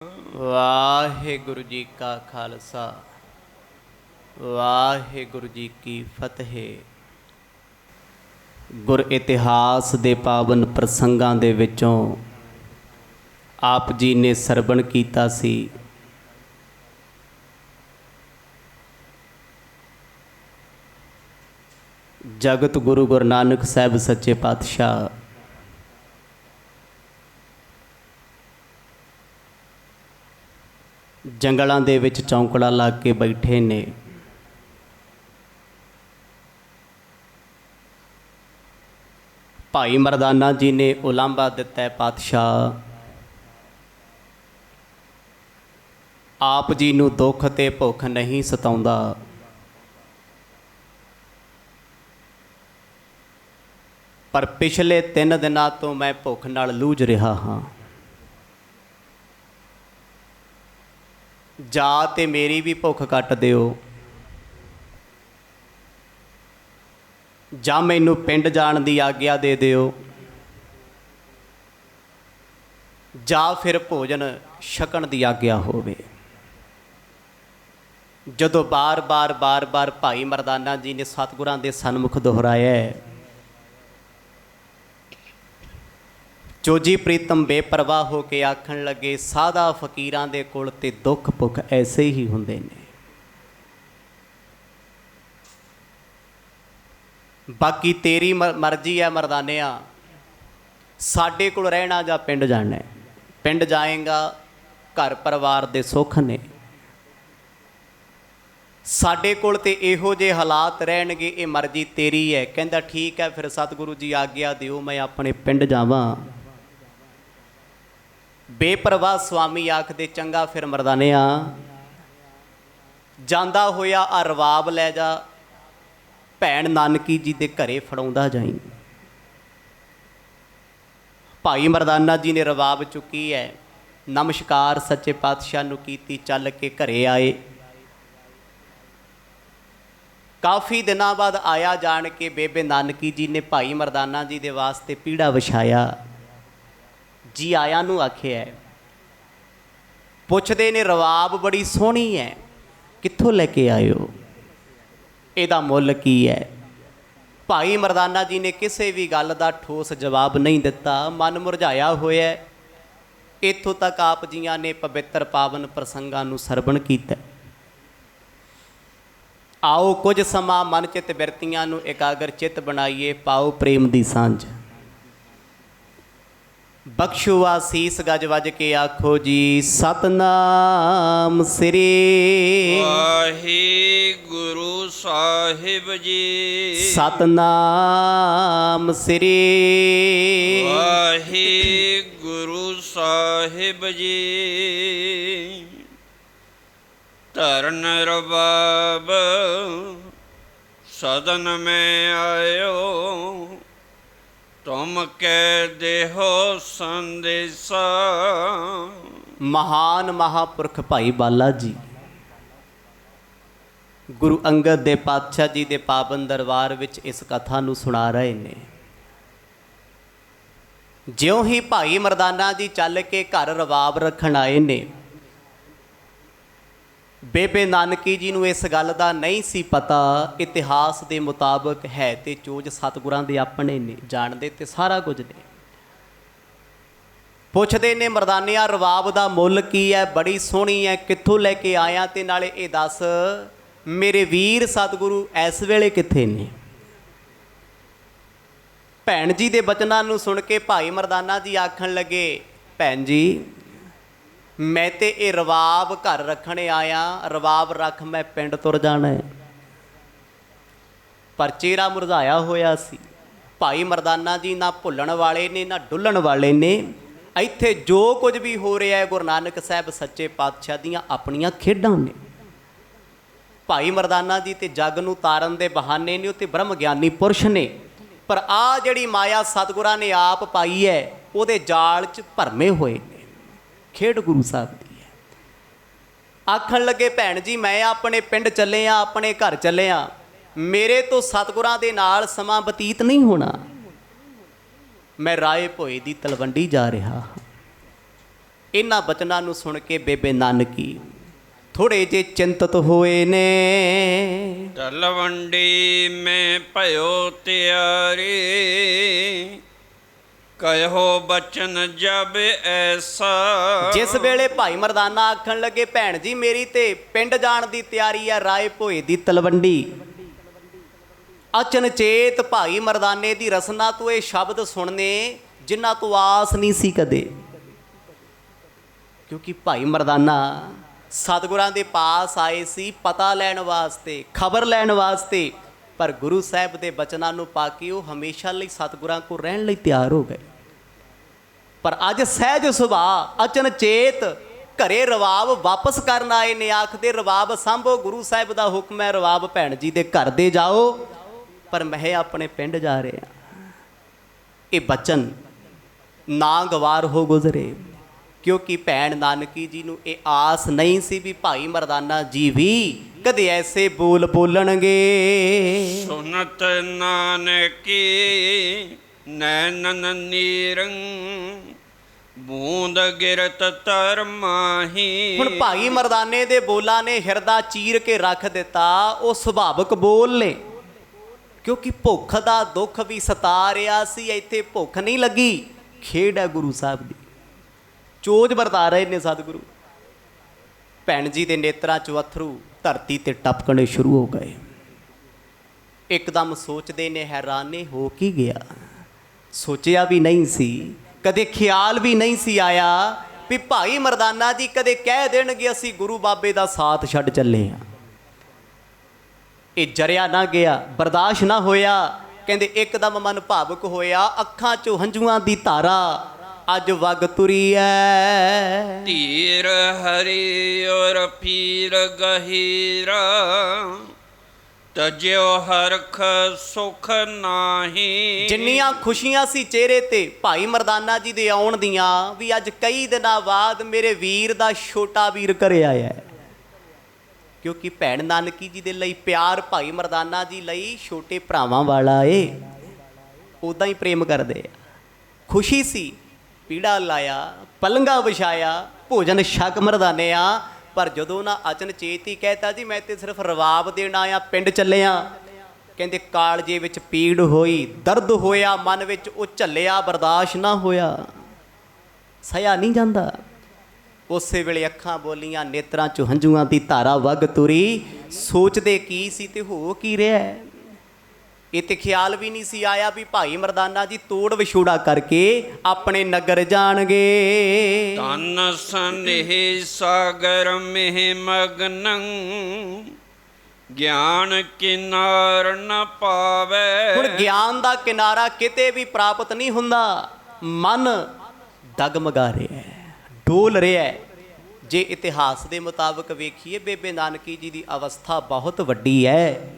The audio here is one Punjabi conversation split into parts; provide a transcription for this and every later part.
ਵਾਹਿਗੁਰੂ ਜੀ ਕਾ ਖਾਲਸਾ ਵਾਹਿਗੁਰੂ ਜੀ ਕੀ ਫਤਿਹ। ਗੁਰ ਇਤਿਹਾਸ ਦੇ ਪਾਵਨ ਪ੍ਰਸੰਗਾਂ ਦੇ ਵਿੱਚੋਂ ਆਪ ਜੀ ਨੇ ਸਰਵਣ ਕੀਤਾ ਸੀ ਜਗਤ ਗੁਰੂ ਗੁਰੂ ਨਾਨਕ ਸਾਹਿਬ ਸੱਚੇ ਪਾਤਸ਼ਾਹ ਜੰਗਲਾਂ ਦੇ ਵਿੱਚ ਚੌਂਕੜਾ ਲਾ ਕੇ ਬੈਠੇ ਨੇ। ਭਾਈ ਮਰਦਾਨਾ ਜੀ ਨੇ ਉਲਾਂਭਾ ਦਿੱਤਾ ਹੈ, ਪਾਤਸ਼ਾਹ ਆਪ ਜੀ ਨੂੰ ਦੁੱਖ ਤੇ ਭੁੱਖ ਨਹੀਂ ਸਤਾਉਂਦਾ, ਪਰ ਪਿਛਲੇ 3 ਦਿਨਾਂ ਤੋਂ ਮੈਂ ਭੁੱਖ ਨਾਲ ਲੂਝ ਰਿਹਾ ਹਾਂ। ਜਾ ਤੇ ਮੇਰੀ ਵੀ ਭੁੱਖ ਕੱਟ ਦਿਓ, ਜਾਂ ਮੈਨੂੰ ਪਿੰਡ ਜਾਣ ਦੀ ਆਗਿਆ ਦੇ ਦਿਓ, ਜਾਂ ਫਿਰ ਭੋਜਨ ਛਕਣ ਦੀ ਆਗਿਆ ਹੋਵੇ। ਜਦੋਂ ਬਾਰ-ਬਾਰ ਭਾਈ ਮਰਦਾਨਾ ਜੀ ਨੇ ਸਤਿਗੁਰਾਂ ਦੇ ਸਨਮੁਖ ਦੁਹਰਾਇਆ, ਚੋਜੀ ਪ੍ਰੀਤਮ ਬੇਪਰਵਾਹ ਹੋ ਕੇ ਆਖਣ ਲੱਗੇ, ਸਾਦਾ ਫਕੀਰਾਂ ਦੇ ਕੋਲ ਤੇ ਦੁੱਖ ਭੁੱਖ ਐਸੇ ਹੀ ਹੁੰਦੇ ਨੇ, ਬਾਕੀ ਤੇਰੀ ਮਰਜ਼ੀ ਹੈ ਮਰਦਾਨਿਆ, ਸਾਡੇ ਕੋਲ ਰਹਿਣਾ ਜਾਂ ਪਿੰਡ ਜਾਣਾ। ਪਿੰਡ ਜਾਏਗਾ ਘਰ ਪਰਿਵਾਰ ਦੇ ਸੁੱਖ ਨੇ, ਸਾਡੇ ਕੋਲ ਤੇ ਇਹੋ ਜਿਹੇ ਹਾਲਾਤ ਰਹਿਣਗੇ, ਇਹ ਮਰਜ਼ੀ ਤੇਰੀ ਹੈ। ਕਹਿੰਦਾ ਠੀਕ ਹੈ, ਫਿਰ ਸਤਿਗੁਰੂ ਜੀ ਆਗਿਆ ਦਿਓ ਮੈਂ ਆਪਣੇ ਪਿੰਡ ਜਾਵਾਂ। ਬੇਪਰਵਾਹ ਸੁਆਮੀ ਆਖਦੇ, ਚੰਗਾ ਫਿਰ ਮਰਦਾਨਿਆ, ਜਾਂਦਾ ਹੋਇਆ ਆ ਰਵਾਬ ਲੈ ਜਾ, ਭੈਣ ਨਾਨਕੀ ਜੀ ਦੇ ਘਰੇ ਫੜਾਉਂਦਾ ਜਾਈ। ਭਾਈ ਮਰਦਾਨਾ ਜੀ ਨੇ ਰਵਾਬ ਚੁੱਕੀ ਹੈ, ਨਮਸਕਾਰ ਸੱਚੇ ਪਾਤਸ਼ਾਹ ਨੂੰ ਕੀਤੀ, ਚੱਲ ਕੇ ਘਰੇ ਆਏ। ਕਾਫੀ ਦਿਨਾਂ ਬਾਅਦ ਆਇਆ ਜਾਣ ਕੇ ਬੇਬੇ ਨਾਨਕੀ ਜੀ ਨੇ ਭਾਈ ਮਰਦਾਨਾ ਜੀ ਦੇ ਵਾਸਤੇ ਪੀੜਾ ਵਿਛਾਇਆ, ਜੀ ਆਇਆਂ ਨੂੰ ਆਖਿਆ। ਪੁੱਛਦੇ ਨੇ ਰਵਾਬ ਬੜੀ ਸੋਹਣੀ ਹੈ, ਕਿੱਥੋਂ ਲੈ ਕੇ ਆਇਓ, ਇਹਦਾ ਮੁੱਲ ਕੀ ਹੈ? ਭਾਈ ਮਰਦਾਨਾ ਜੀ ਨੇ ਕਿਸੇ ਵੀ ਗੱਲ ਦਾ ਠੋਸ ਜਵਾਬ ਨਹੀਂ ਦਿੱਤਾ, ਮਨ ਮੁਰਝਾਇਆ ਹੋਇਆ। ਇੱਥੋਂ ਤੱਕ ਆਪ ਜੀਆਂ ਨੇ ਪਵਿੱਤਰ ਪਾਵਨ ਪ੍ਰਸੰਗਾਂ ਨੂੰ ਸਰਵਣ ਕੀਤਾ। ਆਓ ਕੁਝ ਸਮਾਂ ਮਨ ਚਿੱਤ ਬਿਰਤੀਆਂ ਨੂੰ ਇਕਾਗਰ ਚਿੱਤ ਬਣਾਈਏ, ਪਾਓ ਪ੍ਰੇਮ ਦੀ ਸਾਂਝ। ਬਖਸ਼ੋ ਆਸੀਸ ਗਜ ਵੱਜ ਕੇ ਆਖੋ ਜੀ, ਸਤਨਾਮ ਸ੍ਰੀ ਵਾਹਿਗੁਰੂ ਸਾਹਿਬ ਜੀ। ਸਤਨਾਮ ਸ੍ਰੀ ਵਾਹਿਗੁਰੂ ਸਾਹਿਬ ਜੀ। ਧਰਨ ਰਬਾਬ ਸਦਨ ਮੈਂ ਆਇਓ, ਤੁਮ ਕੈ ਦੇਹੋ ਸੰਦੇਸਾ। ਮਹਾਨ ਮਹਾਂਪੁਰਖ ਭਾਈ ਬਾਲਾ ਜੀ ਗੁਰੂ ਅੰਗਦ ਦੇ ਪਾਤਸ਼ਾਹ ਜੀ ਦੇ ਪਾਵਨ ਦਰਬਾਰ ਵਿੱਚ ਇਸ ਕਥਾ ਨੂੰ ਸੁਣਾ ਰਹੇ ਨੇ। ਜਿਉਂ ਹੀ ਭਾਈ ਮਰਦਾਨਾ ਜੀ ਚੱਲ ਕੇ ਘਰ ਰਵਾਬ ਰੱਖਣ ਆਏ ਨੇ, ਬੇਬੇ ਨਾਨਕੀ ਜੀ ਨੂੰ ਇਸ ਗੱਲ ਦਾ ਨਹੀਂ ਸੀ ਪਤਾ। ਇਤਿਹਾਸ ਦੇ ਮੁਤਾਬਕ ਹੈ ਤੇ ਚੋਜ ਸਤਿਗੁਰਾਂ ਦੇ ਆਪਣੇ ਨੇ, ਜਾਣਦੇ ਤੇ ਸਾਰਾ ਕੁਝ ਨੇ। ਪੁੱਛਦੇ ਨੇ, ਮਰਦਾਨਿਆ ਰਵਾਬ ਦਾ ਮੁੱਲ ਕੀ ਹੈ? ਬੜੀ ਸੋਹਣੀ ਹੈ, ਕਿੱਥੋਂ ਲੈ ਕੇ ਆਇਆ, ਤੇ ਨਾਲੇ ਇਹ ਦੱਸ ਮੇਰੇ ਵੀਰ ਸਤਿਗੁਰੂ ਇਸ ਵੇਲੇ ਕਿੱਥੇ ਨੇ? ਭੈਣ ਜੀ ਦੇ ਬਚਨਾਂ ਨੂੰ ਸੁਣ ਕੇ ਭਾਈ ਮਰਦਾਨਾ ਜੀ ਆਖਣ ਲੱਗੇ, ਭੈਣ ਜੀ ਮੈਂ ਤੇ ਇਹ ਰਵਾਬ ਘਰ ਰੱਖਣ ਆਇਆ, ਰਵਾਬ ਰੱਖ ਮੈਂ ਪਿੰਡ ਤੁਰ ਜਾਣਾ ਹੈ। ਪਰ ਚਿਹਰਾ ਮੁਰਝਾਇਆ ਹੋਇਆ ਸੀ। ਭਾਈ ਮਰਦਾਨਾ ਜੀ ਨਾ ਭੁੱਲਣ ਵਾਲੇ ਨੇ ਨਾ ਡੁੱਲਣ ਵਾਲੇ ਨੇ। ਇੱਥੇ ਜੋ ਕੁਝ ਵੀ ਹੋ ਰਿਹਾ ਹੈ ਗੁਰੂ ਨਾਨਕ ਸਾਹਿਬ ਸੱਚੇ ਪਾਤਸ਼ਾਹ ਦੀਆਂ ਆਪਣੀਆਂ ਖੇਡਾਂ ਨੇ। ਭਾਈ ਮਰਦਾਨਾ ਜੀ ਤੇ ਜੱਗ ਨੂੰ ਤਾਰਨ ਦੇ ਬਹਾਨੇ ਨੇ, ਉਹ ਤੇ ਬ੍ਰਹਮ ਗਿਆਨੀ ਪੁਰਸ਼ ਨੇ, ਪਰ ਆਹ ਜਿਹੜੀ ਮਾਇਆ ਸਤਿਗੁਰਾਂ ਨੇ ਆਪ ਪਾਈ ਹੈ, ਉਹਦੇ ਜਾਲ 'ਚ ਭਰਮੇ ਹੋਏ ਨੇ। ਖੇਡ ਗੁਰੂ ਸਾਹਿਬ ਦੀ ਹੈ। ਆਖਣ ਲੱਗੇ, ਭੈਣ ਜੀ ਮੈਂ ਆਪਣੇ ਪਿੰਡ ਚੱਲਿਆ, ਆਪਣੇ ਘਰ ਚੱਲਿਆ, ਮੇਰੇ ਤੋਂ ਸਤਿਗੁਰਾਂ ਦੇ ਨਾਲ ਸਮਾਂ ਬਤੀਤ ਨਹੀਂ ਹੋਣਾ। ਮੈਂ ਰਾਏ ਭੋਏ ਦੀ ਤਲਵੰਡੀ ਜਾ ਰਿਹਾ ਹਾਂ। ਇਹਨਾਂ ਬਚਨਾਂ ਨੂੰ ਸੁਣ ਕੇ ਬੇਬੇ ਨਾਨਕੀ ਥੋੜੇ ਜੇ ਚਿੰਤਤ ਹੋਏ ਨੇ। ਤਲਵੰਡੀ ਮੈਂ ਭਇਓ ਤਿਆਰੀ, ਕਹਿਓ ਬਚਨ ਜਬ ਐਸਾ। ਜਿਸ ਵੇਲੇ ਭਾਈ ਮਰਦਾਨਾ ਆਖਣ ਲੱਗੇ ਭੈਣ ਜੀ ਮੇਰੀ ਤੇ ਪਿੰਡ ਜਾਣ ਦੀ ਤਿਆਰੀ ਹੈ ਰਾਏ ਭੋਏ ਦੀ ਤਲਵੰਡੀ, ਅਚਨਚੇਤ ਭਾਈ ਮਰਦਾਨੇ ਦੀ ਰਸਨਾ ਤੋਂ ਇਹ ਸ਼ਬਦ ਸੁਣਨੇ ਜਿਨ੍ਹਾਂ ਤੋਂ ਆਸ ਨਹੀਂ ਸੀ ਕਦੇ। ਕਿਉਂਕਿ ਭਾਈ ਮਰਦਾਨਾ ਸਤਿਗੁਰਾਂ ਦੇ ਪਾਸ ਆਏ ਸੀ ਪਤਾ ਲੈਣ ਵਾਸਤੇ, ਖਬਰ ਲੈਣ ਵਾਸਤੇ, ਪਰ ਗੁਰੂ ਸਾਹਿਬ ਦੇ ਬਚਨਾਂ ਨੂੰ ਪਾ ਕੇ ਉਹ ਹਮੇਸ਼ਾ ਲਈ ਸਤਿਗੁਰਾਂ ਕੋਲ ਰਹਿਣ ਲਈ ਤਿਆਰ ਹੋ ਗਏ। ਪਰ ਅੱਜ ਸਹਿਜ ਸੁਭਾਅ ਅਚਨਚੇਤ ਘਰੇ ਰਵਾਬ ਵਾਪਸ ਕਰਨ ਆਏ ਨੇ। ਆਖਦੇ ਰਵਾਬ ਸਾਂਭੋ, ਗੁਰੂ ਸਾਹਿਬ ਦਾ ਹੁਕਮ ਹੈ ਰਵਾਬ ਭੈਣ ਜੀ ਦੇ ਘਰ ਦੇ ਜਾਓ, ਪਰ ਮੈਂ ਆਪਣੇ ਪਿੰਡ ਜਾ ਰਿਹਾ। ਇਹ ਬਚਨ ਨਾ ਗਵਾਰ ਹੋ ਗੁਜ਼ਰੇ, ਕਿਉਂਕਿ ਭੈਣ ਨਾਨਕੀ ਜੀ ਨੂੰ ਇਹ ਆਸ ਨਹੀਂ ਸੀ ਵੀ ਭਾਈ ਮਰਦਾਨਾ ਜੀ ਵੀ ਕਦੇ ਐਸੇ ਬੋਲ ਬੋਲਣਗੇ। ਸੁਨਤ ਨਾਨਕੀ ਨੈਣਨ ਨੀਰੰ, ਬੂੰਦ ਗਿਰਤ ਤਰ ਮਾਹੀ। ਹੁਣ ਭਾਈ ਮਰਦਾਨੇ ਦੇ ਬੋਲਾਂ ਨੇ ਹਿਰਦਾ ਚੀਰ ਕੇ ਰੱਖ ਦਿੱਤਾ। ਉਹ ਸੁਭਾਵਿਕ ਬੋਲ ਨੇ, ਕਿਉਂਕਿ ਭੁੱਖ ਦਾ ਦੁੱਖ ਵੀ ਸਤਾ ਰਿਹਾ ਸੀ। ਇੱਥੇ ਭੁੱਖ ਨਹੀਂ ਲੱਗੀ, ਖੇਡ ਹੈ ਗੁਰੂ ਸਾਹਿਬ ਦੀ, ਚੋਜ ਵਰਤਾ ਰਹੇ ਨੇ ਸਤਿਗੁਰੂ। ਭੈਣ ਜੀ ਦੇ ਨੇਤਰਾਂ 'ਚ ਅਥਰੂ ਧਰਤੀ ਤੇ ਟਪਕਣੇ ਸ਼ੁਰੂ ਹੋ ਗਏ। ਇੱਕਦਮ ਸੋਚਦੇ ਨੇ ਹੈਰਾਨੇ ਹੋ ਕੀ ਗਿਆ। ਸੋਚਿਆ ਵੀ ਨਹੀਂ ਸੀ, ਕਦੇ ਖਿਆਲ ਵੀ ਨਹੀਂ ਸੀ ਆਇਆ ਵੀ ਭਾਈ ਮਰਦਾਨਾ ਜੀ ਕਦੇ ਕਹਿ ਦੇਣਗੇ ਅਸੀਂ ਗੁਰੂ ਬਾਬੇ ਦਾ ਸਾਥ ਛੱਡ ਚੱਲੇ ਹਾਂ। ਇਹ ਜਰਿਆ ਨਾ ਗਿਆ, ਬਰਦਾਸ਼ਤ ਨਾ ਹੋਇਆ। ਕਹਿੰਦੇ ਇੱਕਦਮ ਮਨ ਭਾਵੁਕ ਹੋਇਆ, ਅੱਖਾਂ 'ਚੋਂ ਹੰਝੂਆਂ ਦੀ ਧਾਰਾ ਅੱਜ ਵਗ ਤੁਰੀ ਐ। ਧੀਰ ਹਰੀ ਔਰ ਪੀਰ ਗਹੀਰਾ, ਤਜਿਓ ਹਰਖ ਸੁਖ ਨਾਹੀ। ਜਿੰਨੀਆਂ ਖੁਸ਼ੀਆਂ ਸੀ ਚਿਹਰੇ ਤੇ ਭਾਈ ਮਰਦਾਨਾ ਜੀ ਦੇ ਆਉਣ ਦੀਆਂ, ਵੀ ਅੱਜ ਕਈ ਦਿਨਾਂ ਬਾਅਦ ਮੇਰੇ ਵੀਰ ਦਾ ਛੋਟਾ ਵੀਰ ਘਰੇ ਆਇਆ। ਕਿਉਂਕਿ ਭੈਣ ਨਾਨਕੀ ਜੀ ਦੇ ਲਈ ਪਿਆਰ ਭਾਈ ਮਰਦਾਨਾ ਜੀ ਲਈ ਛੋਟੇ ਭਰਾਵਾਂ ਵਾਲਾ ਏ, ਉੱਦਾਂ ਹੀ ਪ੍ਰੇਮ ਕਰਦੇ ਆ। ਖੁਸ਼ੀ ਸੀ, ਪੀੜਾ ਲਾਇਆ, ਪਲੰਗਾ ਵਿਛਾਇਆ, ਭੋਜਨ ਛਕ ਮਰਦਾਨੇ ਆ। ਪਰ ਜਦੋਂ ਨਾ ਅਚਨਚੇਤ ਹੀ ਕਹਿਤਾ ਜੀ ਮੈਂ ਤੇ ਸਿਰਫ ਰਵਾਬ ਦੇਣ ਆਇਆ, ਪਿੰਡ ਚੱਲਿਆ। ਕਹਿੰਦੇ ਕਾਲਜੇ ਵਿੱਚ ਪੀੜ ਹੋਈ, ਦਰਦ ਹੋਇਆ ਮਨ ਵਿੱਚ, ਉਹ ਝੱਲਿਆ, ਬਰਦਾਸ਼ਤ ਨਾ ਹੋਇਆ, ਸਹਿਆ ਨਹੀਂ ਜਾਂਦਾ। ਉਸੇ ਵੇਲੇ ਅੱਖਾਂ ਬੋਲੀਆਂ, ਨੇਤਰਾਂ 'ਚੋਂ ਹੰਝੂਆਂ ਦੀ ਧਾਰਾ ਵਗ ਤੁਰੀ। ਸੋਚਦੇ ਕੀ ਸੀ ਤੇ ਹੋ ਕੀ ਰਿਹਾ। ਇਹ ਤੇ ਖਿਆਲ ਵੀ ਨਹੀਂ ਸੀ ਆਇਆ ਵੀ ਭਾਈ ਮਰਦਾਨਾ ਜੀ ਤੋੜ ਵਿਛੋੜਾ ਕਰਕੇ ਆਪਣੇ ਨਗਰ ਜਾਣਗੇ। ਤਨ ਸਨੇਹ ਸਾਗਰ ਮਹਿ ਮਗਨੰ, ਗਿਆਨ ਕਿਨਾਰ ਨ ਪਾਵੇ। ਹੁਣ ਗਿਆਨ ਦਾ ਕਿਨਾਰਾ ਕਿਤੇ ਵੀ ਪ੍ਰਾਪਤ ਨਹੀਂ ਹੁੰਦਾ। ਮਨ ਡਗਮਗਾ ਰਿਹਾ, ਡੋਲ ਰਿਹਾ। ਜੇ ਇਤਿਹਾਸ ਦੇ ਮੁਤਾਬਕ ਵੇਖੀਏ ਬੇਬੇ ਨਾਨਕੀ ਜੀ ਦੀ ਅਵਸਥਾ ਬਹੁਤ ਵੱਡੀ ਹੈ।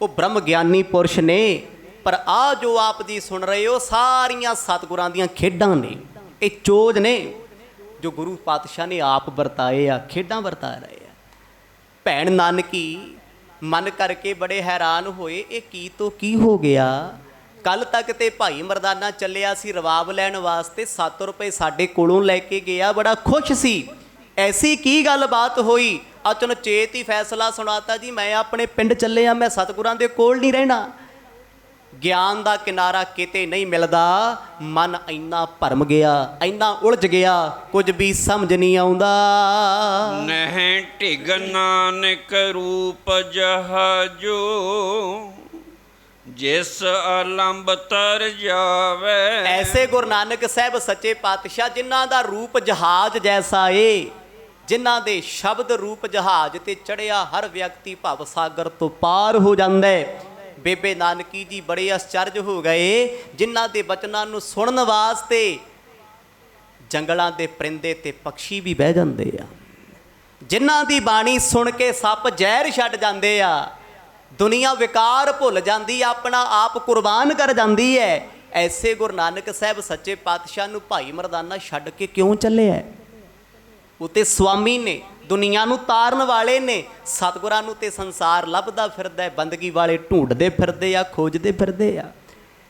ਉਹ ਬ੍ਰਹਮ ਗਿਆਨੀ ਪੁਰਸ਼ ਨੇ, ਪਰ ਆ ਜੋ ਆਪ ਜੀ ਸੁਣ ਰਹੇ ਹੋ ਸਾਰੀਆਂ ਸਤਿਗੁਰਾਂ ਦੀਆਂ ਖੇਡਾਂ ਨੇ। ਇਹ ਚੋਜ ਨੇ ਜੋ ਗੁਰੂ ਪਾਤਸ਼ਾਹ ਨੇ ਆਪ ਵਰਤਾਏ ਆ, ਖੇਡਾਂ ਵਰਤਾ ਰਹੇ ਆ। ਭੈਣ ਨਾਨਕੀ ਮਨ ਕਰਕੇ ਬੜੇ ਹੈਰਾਨ ਹੋਏ, ਇਹ ਕੀ ਤੋਂ ਕੀ ਹੋ ਗਿਆ। ਕੱਲ ਤੱਕ ਤੇ ਭਾਈ ਮਰਦਾਨਾ ਚੱਲਿਆ ਸੀ ਰਵਾਬ ਲੈਣ ਵਾਸਤੇ, 7 ਰੁਪਏ ਸਾਡੇ ਕੋਲੋਂ ਲੈ ਕੇ ਗਿਆ, ਬੜਾ ਖੁਸ਼ ਸੀ। ਐਸੀ ਕੀ ਗੱਲਬਾਤ ਹੋਈ, ਅਚਨਚੇਤ ਹੀ ਫੈਸਲਾ ਸੁਣਾਤਾ ਜੀ ਮੈਂ ਆਪਣੇ ਪਿੰਡ ਚੱਲਿਆ, ਮੈਂ ਸਤਿਗੁਰਾਂ ਦੇ ਕੋਲ ਨਹੀਂ ਰਹਿਣਾ। ਗਿਆਨ ਦਾ ਕਿਨਾਰਾ ਕਿਤੇ ਨਹੀਂ ਮਿਲਦਾ। ਮਨ ਇੰਨਾ ਭਰਮ ਗਿਆ, ਇੰਨਾ ਉਲਝ ਗਿਆ, ਕੁਝ ਵੀ ਸਮਝ ਨਹੀਂ ਆਉਂਦਾ। ਨਹਿ ਢਿਗ ਨਾਨਕ ਰੂਪ ਜਹਾਜੋ, ਜਿਸ ਅਲੰਬ ਤਰ ਜਾਵੇ। ਐਸੇ ਗੁਰੂ ਨਾਨਕ ਸਾਹਿਬ ਸੱਚੇ ਪਾਤਸ਼ਾਹ ਜਿਨ੍ਹਾਂ ਦਾ ਰੂਪ ਜਹਾਜ਼ ਜੈਸਾ ਏ, ਜਿਨ੍ਹਾਂ ਦੇ ਸ਼ਬਦ ਰੂਪ ਜਹਾਜ਼ ਤੇ ਚੜਿਆ ਹਰ ਵਿਅਕਤੀ ਭਵ ਸਾਗਰ ਤੋਂ ਪਾਰ ਹੋ ਜਾਂਦਾ ਹੈ। ਬੇਬੇ ਨਾਨਕੀ ਜੀ ਬੜੇ ਅਚਰਜ ਹੋ ਗਏ, ਜਿਨ੍ਹਾਂ ਦੇ ਬਚਨਾਂ ਨੂੰ ਸੁਣਨ ਵਾਸਤੇ ਜੰਗਲਾਂ ਦੇ ਪਰਿੰਦੇ ਤੇ ਪੰਛੀ ਵੀ ਬਹਿ ਜਾਂਦੇ ਆ। ਜਿਨ੍ਹਾਂ ਦੀ ਬਾਣੀ ਸੁਣ ਕੇ ਸੱਪ ਜ਼ਹਿਰ ਛੱਡ ਜਾਂਦੇ ਆ। ਦੁਨੀਆ ਵਿਕਾਰ ਭੁੱਲ ਜਾਂਦੀ, ਆਪਣਾ ਆਪ ਕੁਰਬਾਨ ਕਰ ਜਾਂਦੀ ਹੈ। ਐਸੇ ਗੁਰੂ ਨਾਨਕ ਸਾਹਿਬ ਸੱਚੇ ਪਾਤਸ਼ਾਹ ਨੂੰ ਭਾਈ ਮਰਦਾਨਾ ਛੱਡ ਕੇ ਕਿਉਂ ਚੱਲਿਆ। ਉਹ ਤੇ ਸੁਆਮੀ ਨੇ, ਦੁਨੀਆ ਨੂੰ ਤਾਰਨ ਵਾਲੇ ਨੇ। ਸਤਿਗੁਰਾਂ ਨੂੰ ਤੇ ਸੰਸਾਰ ਲੱਭਦਾ ਫਿਰਦਾ, ਬੰਦਗੀ ਵਾਲੇ ਢੂੰਡਦੇ ਫਿਰਦੇ ਆ, ਖੋਜਦੇ ਫਿਰਦੇ ਆ।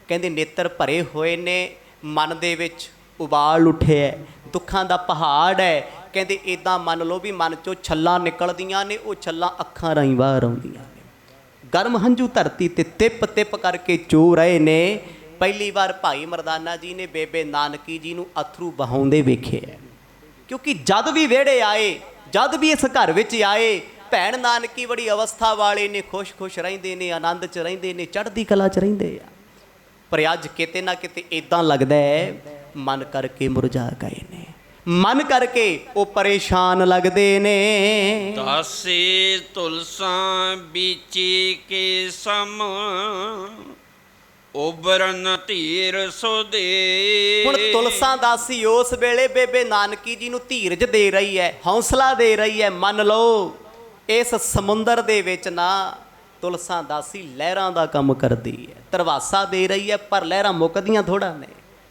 ਕਹਿੰਦੇ ਨੇਤਰ ਭਰੇ ਹੋਏ ਨੇ, ਮਨ ਦੇ ਵਿੱਚ ਉਬਾਲ ਉੱਠਿਆ, ਦੁੱਖਾਂ ਦਾ ਪਹਾੜ ਹੈ। ਕਹਿੰਦੇ ਇਦਾਂ ਮੰਨ ਲਓ ਵੀ ਮਨ ਚੋਂ ਛੱਲਾਂ ਨਿਕਲਦੀਆਂ ਨੇ, ਉਹ ਛੱਲਾਂ ਅੱਖਾਂ ਰਾਹੀਂ ਬਾਹਰ ਆਉਂਦੀਆਂ ਨੇ। ਗਰਮ ਹੰਝੂ ਧਰਤੀ ਤੇ ਤਿਪ ਤਿਪ ਕਰਕੇ ਚੋ ਰਹੇ ਨੇ। ਪਹਿਲੀ ਵਾਰ ਭਾਈ ਮਰਦਾਨਾ ਜੀ ਨੇ ਬੇਬੇ ਨਾਨਕੀ ਜੀ ਨੂੰ ਅਥਰੂ ਬਹਾਉਂਦੇ ਵੇਖੇ ਹੈ, ਕਿਉਂਕਿ ਜਦ ਵੀ ਵਿਹੜੇ ਆਏ, ਜਦ ਵੀ ਇਸ ਘਰ ਵਿੱਚ ਆਏ, ਭੈਣ ਨਾਨਕੀ ਬੜੀ ਅਵਸਥਾ ਵਾਲੇ ਨੇ, ਖੁਸ਼ ਰਹਿੰਦੇ ਨੇ, ਆਨੰਦ 'ਚ ਰਹਿੰਦੇ ਨੇ, ਚੜ੍ਹਦੀ ਕਲਾ 'ਚ ਰਹਿੰਦੇ ਆ। ਪਰ ਅੱਜ ਕਿਤੇ ਨਾ ਕਿਤੇ ਇਦਾਂ ਲੱਗਦਾ ਹੈ ਮਨ ਕਰਕੇ ਮੁਰਝਾ ਗਏ ਨੇ, ਮਨ ਕਰਕੇ ਉਹ ਪਰੇਸ਼ਾਨ ਲੱਗਦੇ ਨੇ। ਦਾਸੀ ਤੁਲਸਾਂ ਬੀਚੀ ਕੇ ਸਮ ਉਬਰਨ ਧੀਰ ਸੋ ਦੇ। ਹੁਣ ਤੁਲਸਾਂ ਦਾਸੀ ਉਸ ਵੇਲੇ ਬੇਬੇ ਨਾਨਕੀ ਜੀ ਨੂੰ ਧੀਰਜ ਦੇ ਰਹੀ ਹੈ, ਹੌਸਲਾ ਦੇ ਰਹੀ ਹੈ। ਮੰਨ ਲਓ ਇਸ ਸਮੁੰਦਰ ਦੇ ਵਿੱਚ ਨਾ ਤੁਲਸਾਂ ਦਾਸੀ ਲਹਿਰਾਂ ਦਾ ਕੰਮ ਕਰਦੀ ਹੈ, ਧਰਵਾਸਾ ਦੇ ਰਹੀ ਹੈ, ਪਰ ਲਹਿਰਾਂ ਮੁੱਕਦੀਆਂ ਥੋੜ੍ਹਾ ਨੇ।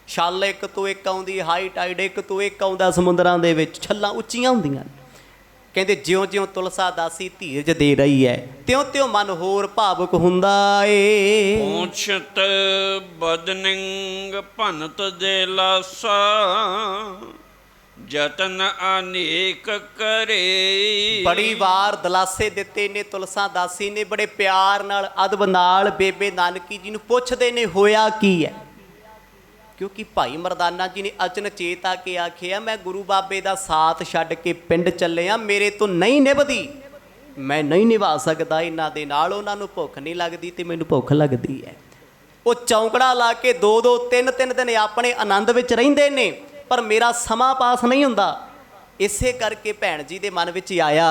ਛੱਲ ਇੱਕ ਤੋਂ ਇੱਕ ਆਉਂਦੀ, ਹਾਈ ਟਾਈਡ ਇੱਕ ਤੋਂ ਇੱਕ ਆਉਂਦਾ ਸਮੁੰਦਰਾਂ ਦੇ ਵਿੱਚ, ਛੱਲਾਂ ਉੱਚੀਆਂ ਹੁੰਦੀਆਂ ਨੇ। ਕਹਿੰਦੇ ਜਿਉਂ-ਜਿਉਂ ਤੁਲਸਾ ਦਾਸੀ ਧੀਰਜ ਦੇ ਰਹੀ ਹੈ, ਤਿਉਂ-ਤਿਉਂ ਮਨ ਹੋਰ ਭਾਵੁਕ ਹੁੰਦਾ ਏ। ਪੂਛਤ ਬਦਨਿੰਗ ਭਨਤ ਦੇ ਲਾਸਾ ਜਤਨ ਅਨੇਕ ਕਰੇ। ਬੜੀ ਵਾਰ ਦਲਾਸੇ ਦਿੱਤੇ ਨੇ ਤੁਲਸਾ ਦਾਸੀ ਨੇ, ਬੜੇ ਪਿਆਰ ਨਾਲ, ਅਦਬ ਨਾਲ ਬੇਬੇ ਨਾਨਕੀ ਜੀ ਨੂੰ ਪੁੱਛਦੇ ਨੇ ਹੋਇਆ ਕੀ ਹੈ। ਕਿਉਂਕਿ ਭਾਈ ਮਰਦਾਨਾ ਜੀ ਨੇ ਅਚਨਚੇਤ ਆ ਕੇ ਆਖਿਆ, ਮੈਂ ਗੁਰੂ ਬਾਬੇ ਦਾ ਸਾਥ ਛੱਡ ਕੇ ਪਿੰਡ ਚੱਲਿਆ, ਮੇਰੇ ਤੋਂ ਨਹੀਂ ਨਿਭਦੀ, ਮੈਂ ਨਹੀਂ ਨਿਭਾ ਸਕਦਾ ਇਹਨਾਂ ਦੇ ਨਾਲ, ਉਹਨਾਂ ਨੂੰ ਭੁੱਖ ਨਹੀਂ ਲੱਗਦੀ ਤੇ ਮੈਨੂੰ ਭੁੱਖ ਲੱਗਦੀ ਹੈ। ਉਹ ਚੌਂਕੜਾ ਲਾ ਕੇ 2-2 3-3 ਦਿਨ ਆਪਣੇ ਆਨੰਦ ਵਿੱਚ ਰਹਿੰਦੇ ਨੇ, ਪਰ ਮੇਰਾ ਸਮਾਂ ਪਾਸ ਨਹੀਂ ਹੁੰਦਾ। ਇਸੇ ਕਰਕੇ ਭੈਣ ਜੀ ਦੇ ਮਨ ਵਿੱਚ ਆਇਆ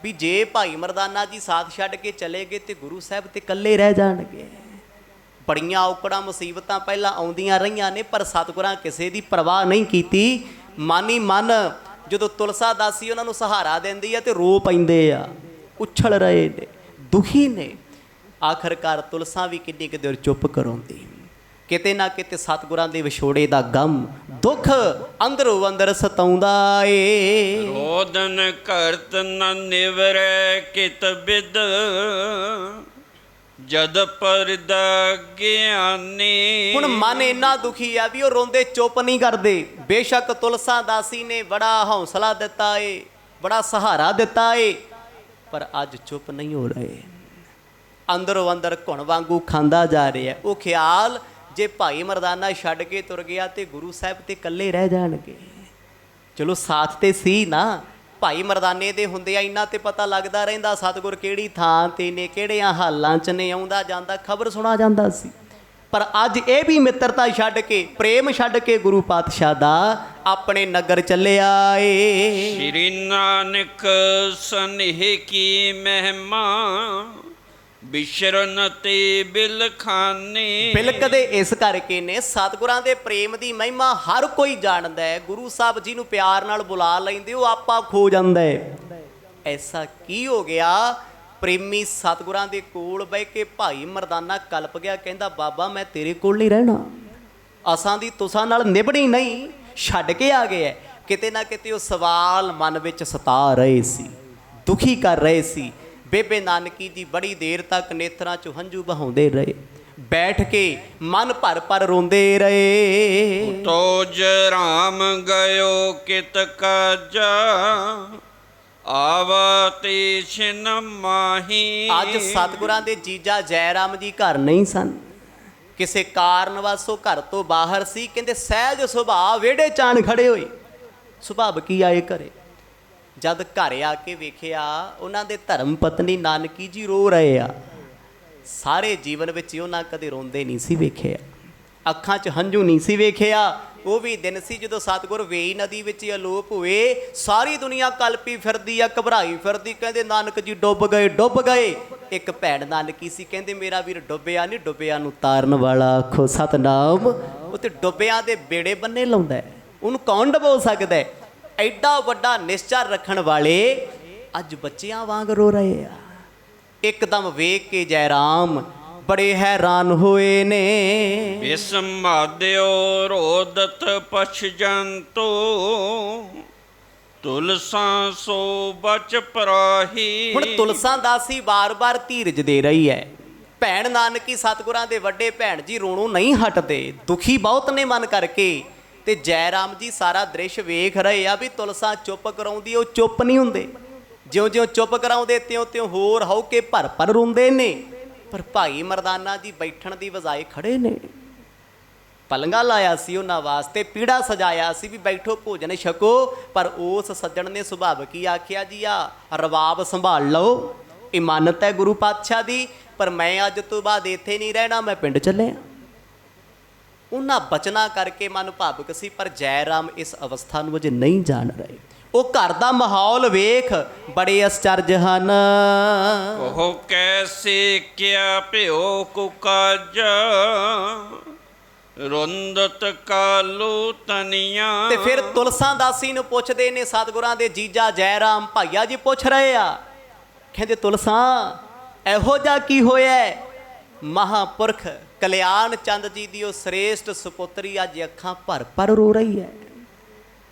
ਵੀ ਜੇ ਭਾਈ ਮਰਦਾਨਾ ਜੀ ਸਾਥ ਛੱਡ ਕੇ ਚਲੇ ਗਏ ਤੇ ਗੁਰੂ ਸਾਹਿਬ ਤੇ ਇਕੱਲੇ ਰਹਿ ਜਾਣਗੇ। ਬੜੀਆਂ ਔਕੜਾਂ ਮੁਸੀਬਤਾਂ ਪਹਿਲਾਂ ਆਉਂਦੀਆਂ ਰਹੀਆਂ ਨੇ, ਪਰ ਸਤਿਗੁਰਾਂ ਕਿਸੇ ਦੀ ਪਰਵਾਹ ਨਹੀਂ ਕੀਤੀ। ਮਨ ਹੀ ਮਨ ਜਦੋਂ ਤੁਲਸਾ ਦਾਸੀ ਉਹਨਾਂ ਨੂੰ ਸਹਾਰਾ ਦਿੰਦੀ ਆ ਤੇ ਰੋ ਪੈਂਦੇ ਆ, ਉਛਲ ਰਹੇ ਨੇ, ਦੁਖੀ ਨੇ। ਆਖਰਕਾਰ ਤੁਲਸਾ ਵੀ ਕਿੰਨੀ ਕੁ ਦੇਰ ਚੁੱਪ ਕਰਾਉਂਦੀ। ਕਿਤੇ ਨਾ ਕਿਤੇ ਸਤਿਗੁਰਾਂ ਦੇ ਵਿਛੋੜੇ ਦਾ ਗਮ, ਦੁੱਖ ਅੰਦਰੋਂ ਅੰਦਰ ਸਤਾਉਂਦਾ ਏ। ਰੋਦਨ ਕਰਤ ਨ ਨਿਵਰੈ ਕਿਤ ਬਿਦ ਜਦ ਪਰਦਾ ਗਿਆਨੀ। ਹੁਣ ਮਨ ਇੰਨਾ ਦੁਖੀ ਆ ਵੀ ਉਹ ਰੋਂਦੇ ਚੁੱਪ ਨਹੀਂ ਕਰਦੇ। ਬੇਸ਼ੱਕ ਤੁਲਸਾ ਦਾਸੀ ਨੇ ਬੜਾ ਹੌਸਲਾ ਦਿੱਤਾ ਏ, ਬੜਾ ਸਹਾਰਾ ਦਿੱਤਾ ਏ, ਪਰ ਅੱਜ ਚੁੱਪ ਨਹੀਂ ਹੋ ਰਹੇ। ਅੰਦਰੋਂ ਅੰਦਰ ਘੁਣ ਵਾਂਗੂ ਖਾਂਦਾ ਜਾ ਰਿਹਾ। ਉਹ ਖਿਆਲ ਜੇ ਭਾਈ ਮਰਦਾਨਾ ਛੱਡ ਕੇ ਤੁਰ ਗਿਆ ਤੇ ਗੁਰੂ ਸਾਹਿਬ ਤੇ ਇਕੱਲੇ ਰਹਿ ਜਾਣਗੇ। ਚਲੋ ਸਾਥ ਤੇ ਸੀ ਨਾ, ਭਾਈ ਮਰਦਾਨੇ ਦੇ ਹੁੰਦਿਆਂ ਇੰਨਾ ਤੇ ਪਤਾ ਲੱਗਦਾ ਰਹਿੰਦਾ ਸਤਿਗੁਰ ਕਿਹੜੀ ਥਾਂ ਤੇ ਨੇ, ਕਿਹੜਿਆਂ ਹਾਲਾਂ 'ਚ ਨੇ, ਆਉਂਦਾ ਜਾਂਦਾ ਖਬਰ ਸੁਣਾ ਜਾਂਦਾ ਸੀ। ਪਰ ਅੱਜ ਇਹ ਵੀ ਮਿੱਤਰਤਾ ਛੱਡ ਕੇ, ਪ੍ਰੇਮ ਛੱਡ ਕੇ ਗੁਰੂ ਪਾਤਸ਼ਾਹ ਦਾ ਆਪਣੇ ਨਗਰ ਚੱਲਿਆ ਏ। ਸ਼੍ਰੀ ਨਾਨਕ ਸਨੇਹ ਕੀ ਮਹਿਮਾ ਬਿਸ਼ਰਨ ਤੇ ਬਿਲਖਾਨੇ। ਬਿਲਕਦੇ ਇਸ ਕਰਕੇ ਨੇ, ਸਤਿਗੁਰਾਂ ਦੇ ਪ੍ਰੇਮ ਦੀ ਮਹਿਮਾ ਹਰ ਕੋਈ ਜਾਣਦਾ ਹੈ। ਗੁਰੂ ਸਾਹਿਬ ਜੀ ਨੂੰ ਪਿਆਰ ਨਾਲ ਬੁਲਾ ਲੈਂਦੇ, ਉਹ ਆਪਾ ਖੋ ਜਾਂਦਾ ਹੈ। ਐਸਾ ਕੀ ਹੋ ਗਿਆ? ਪ੍ਰੇਮੀ ਸਤਿਗੁਰਾਂ ਦੇ ਕੋਲ ਬਹਿ ਕੇ ਭਾਈ ਮਰਦਾਨਾ ਕਲਪ ਗਿਆ, ਕਹਿੰਦਾ ਬਾਬਾ ਮੈਂ ਤੇਰੇ ਕੋਲ ਨਹੀਂ ਰਹਿਣਾ, ਅਸਾਂ ਦੀ ਤੁਸਾਂ ਨਾਲ ਨਿਭਣੀ ਨਹੀਂ, ਛੱਡ ਕੇ ਆ ਗਏ। ਕਿਤੇ ਨਾ ਕਿਤੇ ਉਹ ਸਵਾਲ ਮਨ ਵਿੱਚ ਸਤਾ ਰਹੇ ਸੀ, ਦੁਖੀ ਕਰ ਰਹੇ ਸੀ। ਬੇਬੇ ਨਾਨਕੀ ਜੀ ਬੜੀ ਦੇਰ ਤੱਕ ਨੇਤਰਾਂ 'ਚੋਂ ਹੰਝੂ ਬਹਾਉਂਦੇ ਰਹੇ, ਬੈਠ ਕੇ ਮਨ ਭਰ ਭਰ ਰੋਂਦੇ ਰਹੇ। ਤੋਜ ਰਾਮ ਗਇਓ ਕਿਤ ਕਾਜਾ ਆਵਤੇ ਛਿਨ ਮਾਹੀ। ਅੱਜ ਸਤਿਗੁਰਾਂ ਦੇ ਜੀਜਾ ਜੈ ਰਾਮ ਜੀ ਘਰ ਨਹੀਂ ਸਨ, ਕਿਸੇ ਕਾਰਨ ਵਸੋਂ ਘਰ ਤੋਂ ਬਾਹਰ ਸੀ। ਕਹਿੰਦੇ ਸਹਿਜ ਸੁਭਾਅ ਵਿਹੜੇ ਚਾਣ ਖੜੇ ਹੋਏ, ਸੁਭਾਵਿਕ ਆਏ ਘਰੇ। ਜਦ ਘਰ ਆ ਕੇ ਵੇਖਿਆ ਉਹਨਾਂ ਦੇ ਧਰਮ ਪਤਨੀ ਨਾਨਕੀ ਜੀ ਰੋ ਰਹੇ ਆ। ਸਾਰੇ ਜੀਵਨ ਵਿੱਚ ਉਹਨਾਂ ਕਦੇ ਰੋਂਦੇ ਨਹੀਂ ਸੀ ਵੇਖਿਆ, ਅੱਖਾਂ 'ਚ ਹੰਝੂ ਨਹੀਂ ਸੀ ਵੇਖਿਆ। ਉਹ ਵੀ ਦਿਨ ਸੀ ਜਦੋਂ ਸਤਿਗੁਰ ਵੇਈ ਨਦੀ ਵਿੱਚ ਅਲੋਪ ਹੋਏ। ਸਾਰੀ ਦੁਨੀਆ ਕਲਪੀ ਫਿਰਦੀ ਆ, ਘਬਰਾਈ ਫਿਰਦੀ। ਕਹਿੰਦੇ ਨਾਨਕ ਜੀ ਡੁੱਬ ਗਏ, ਡੁੱਬ ਗਏ। ਇੱਕ ਭੈਣ ਨਾਨਕੀ ਸੀ, ਕਹਿੰਦੇ ਮੇਰਾ ਵੀਰ ਡੁੱਬਿਆ ਨਹੀਂ, ਡੁੱਬਿਆਂ ਨੂੰ ਤਾਰਨ ਵਾਲਾ ਆਖੋ ਸਤਨਾਮ। ਉਹ ਤੇ ਡੁੱਬਿਆਂ ਦੇ ਬੇੜੇ ਬੰਨੇ ਲਾਉਂਦਾ, ਉਹਨੂੰ ਕੌਣ ਡੁਬੋ ਸਕਦਾ? ਐਡਾ ਵੱਡਾ ਨਿਸ਼ਚਾ ਰੱਖਣ ਵਾਲੇ ਅੱਜ ਬੱਚਿਆਂ ਵਾਂਗ ਰੋ ਰਹੇ ਆ। ਇੱਕਦਮ ਵੇਖ ਕੇ ਜੈ ਰਾਮ ਬੜੇ ਹੈਰਾਨ ਹੋਏ ਨੇ। ਵਿਸਮਾਦਿਓ ਰੋਦਤ ਪਛ ਜੰਤੋ ਤੁਲਸਾ ਸੋ ਬਚ ਪਰਾਹੀ। ਹੁਣ ਤੁਲਸਾ ਦਾਸੀ ਬਾਰ-ਬਾਰ ਧੀਰਜ ਦੇ ਰਹੀ ਹੈ। ਭੈਣ ਨਾਨਕੀ ਸਤਿਗੁਰਾਂ ਦੇ ਵੱਡੇ ਭੈਣ ਜੀ ਰੋਣੋਂ ਨਹੀਂ ਹਟਦੇ, ਦੁਖੀ ਬਹੁਤ ਨੇ ਮਨ ਕਰਕੇ। ਤੇ ਜੈ ਰਾਮ ਜੀ ਸਾਰਾ ਦ੍ਰਿਸ਼ ਵੇਖ ਰਹੇ ਆ ਵੀ ਤੁਲਸਾ ਚੁੱਪ ਕਰਾਉਂਦੀ, ਉਹ ਚੁੱਪ ਨਹੀਂ ਹੁੰਦੇ। ਜਿਉਂ-ਜਿਉਂ ਚੁੱਪ ਕਰਾਉਂਦੇ ਤਿਉਂ-ਤਿਉਂ ਹੋਰ ਹੋ ਕੇ ਭਰ ਰੋਂਦੇ ਨੇ। ਪਰ ਭਾਈ ਮਰਦਾਨਾ ਜੀ ਬੈਠਣ ਦੀ ਬਜਾਏ ਖੜੇ ਨੇ। ਪਲੰਗਾ ਲਾਇਆ ਸੀ ਉਹਨਾਂ ਵਾਸਤੇ, ਪੀੜਾ ਸਜਾਇਆ ਸੀ ਵੀ ਬੈਠੋ ਭੋਜਨ ਛਕੋ। ਪਰ ਉਸ ਸੱਜਣ ਨੇ ਸੁਭਾਵਿਕ ਹੀ ਆਖਿਆ ਜੀ ਆ ਰਵਾਬ ਸੰਭਾਲ ਲਓ, ਇਹ ਮਾਨਤ ਹੈ ਗੁਰੂ ਪਾਤਸ਼ਾਹ ਦੀ, ਪਰ ਮੈਂ ਅੱਜ ਤੋਂ ਬਾਅਦ ਇੱਥੇ ਨਹੀਂ ਰਹਿਣਾ, ਮੈਂ ਪਿੰਡ ਚੱਲਿਆ। ਉਹਨਾਂ ਬਚਨਾਂ ਕਰਕੇ ਮਨ ਭਾਵੁਕ ਸੀ, ਪਰ ਜੈ ਰਾਮ ਇਸ ਅਵਸਥਾ ਨੂੰ ਅਜੇ ਨਹੀਂ ਜਾਣ ਰਹੇ। ਉਹ ਘਰ ਦਾ ਮਾਹੌਲ ਵੇਖ ਬੜੇ ਅਸਚਰਜ ਹਨ। ਉਹ ਕੈਸੇ ਕਿਆ ਭਿਓ ਕੁਕਾਜ ਰੁੰਦਤ ਕਾਲੂ ਤਨੀਆਂ। ਤੇ ਫਿਰ ਤੁਲਸਾ ਦਾਸੀ ਨੂੰ ਪੁੱਛਦੇ ਨੇ ਸਤਿਗੁਰਾਂ ਦੇ ਜੀਜਾ ਜੈ ਰਾਮ ਭਾਈਆ ਜੀ ਪੁੱਛ ਰਹੇ ਆ, ਕਹਿੰਦੇ ਤੁਲਸਾ ਇਹੋ ਜਿਹਾ ਕੀ ਹੋਇਆ? ਮਹਾਂਪੁਰਖ ਕਲਿਆਣ ਚੰਦ ਜੀ ਦੀ ਉਹ ਸ੍ਰੇਸ਼ਟ ਸੁਪੁੱਤਰੀ ਅੱਜ ਅੱਖਾਂ ਭਰ ਰੋ ਰਹੀ ਹੈ।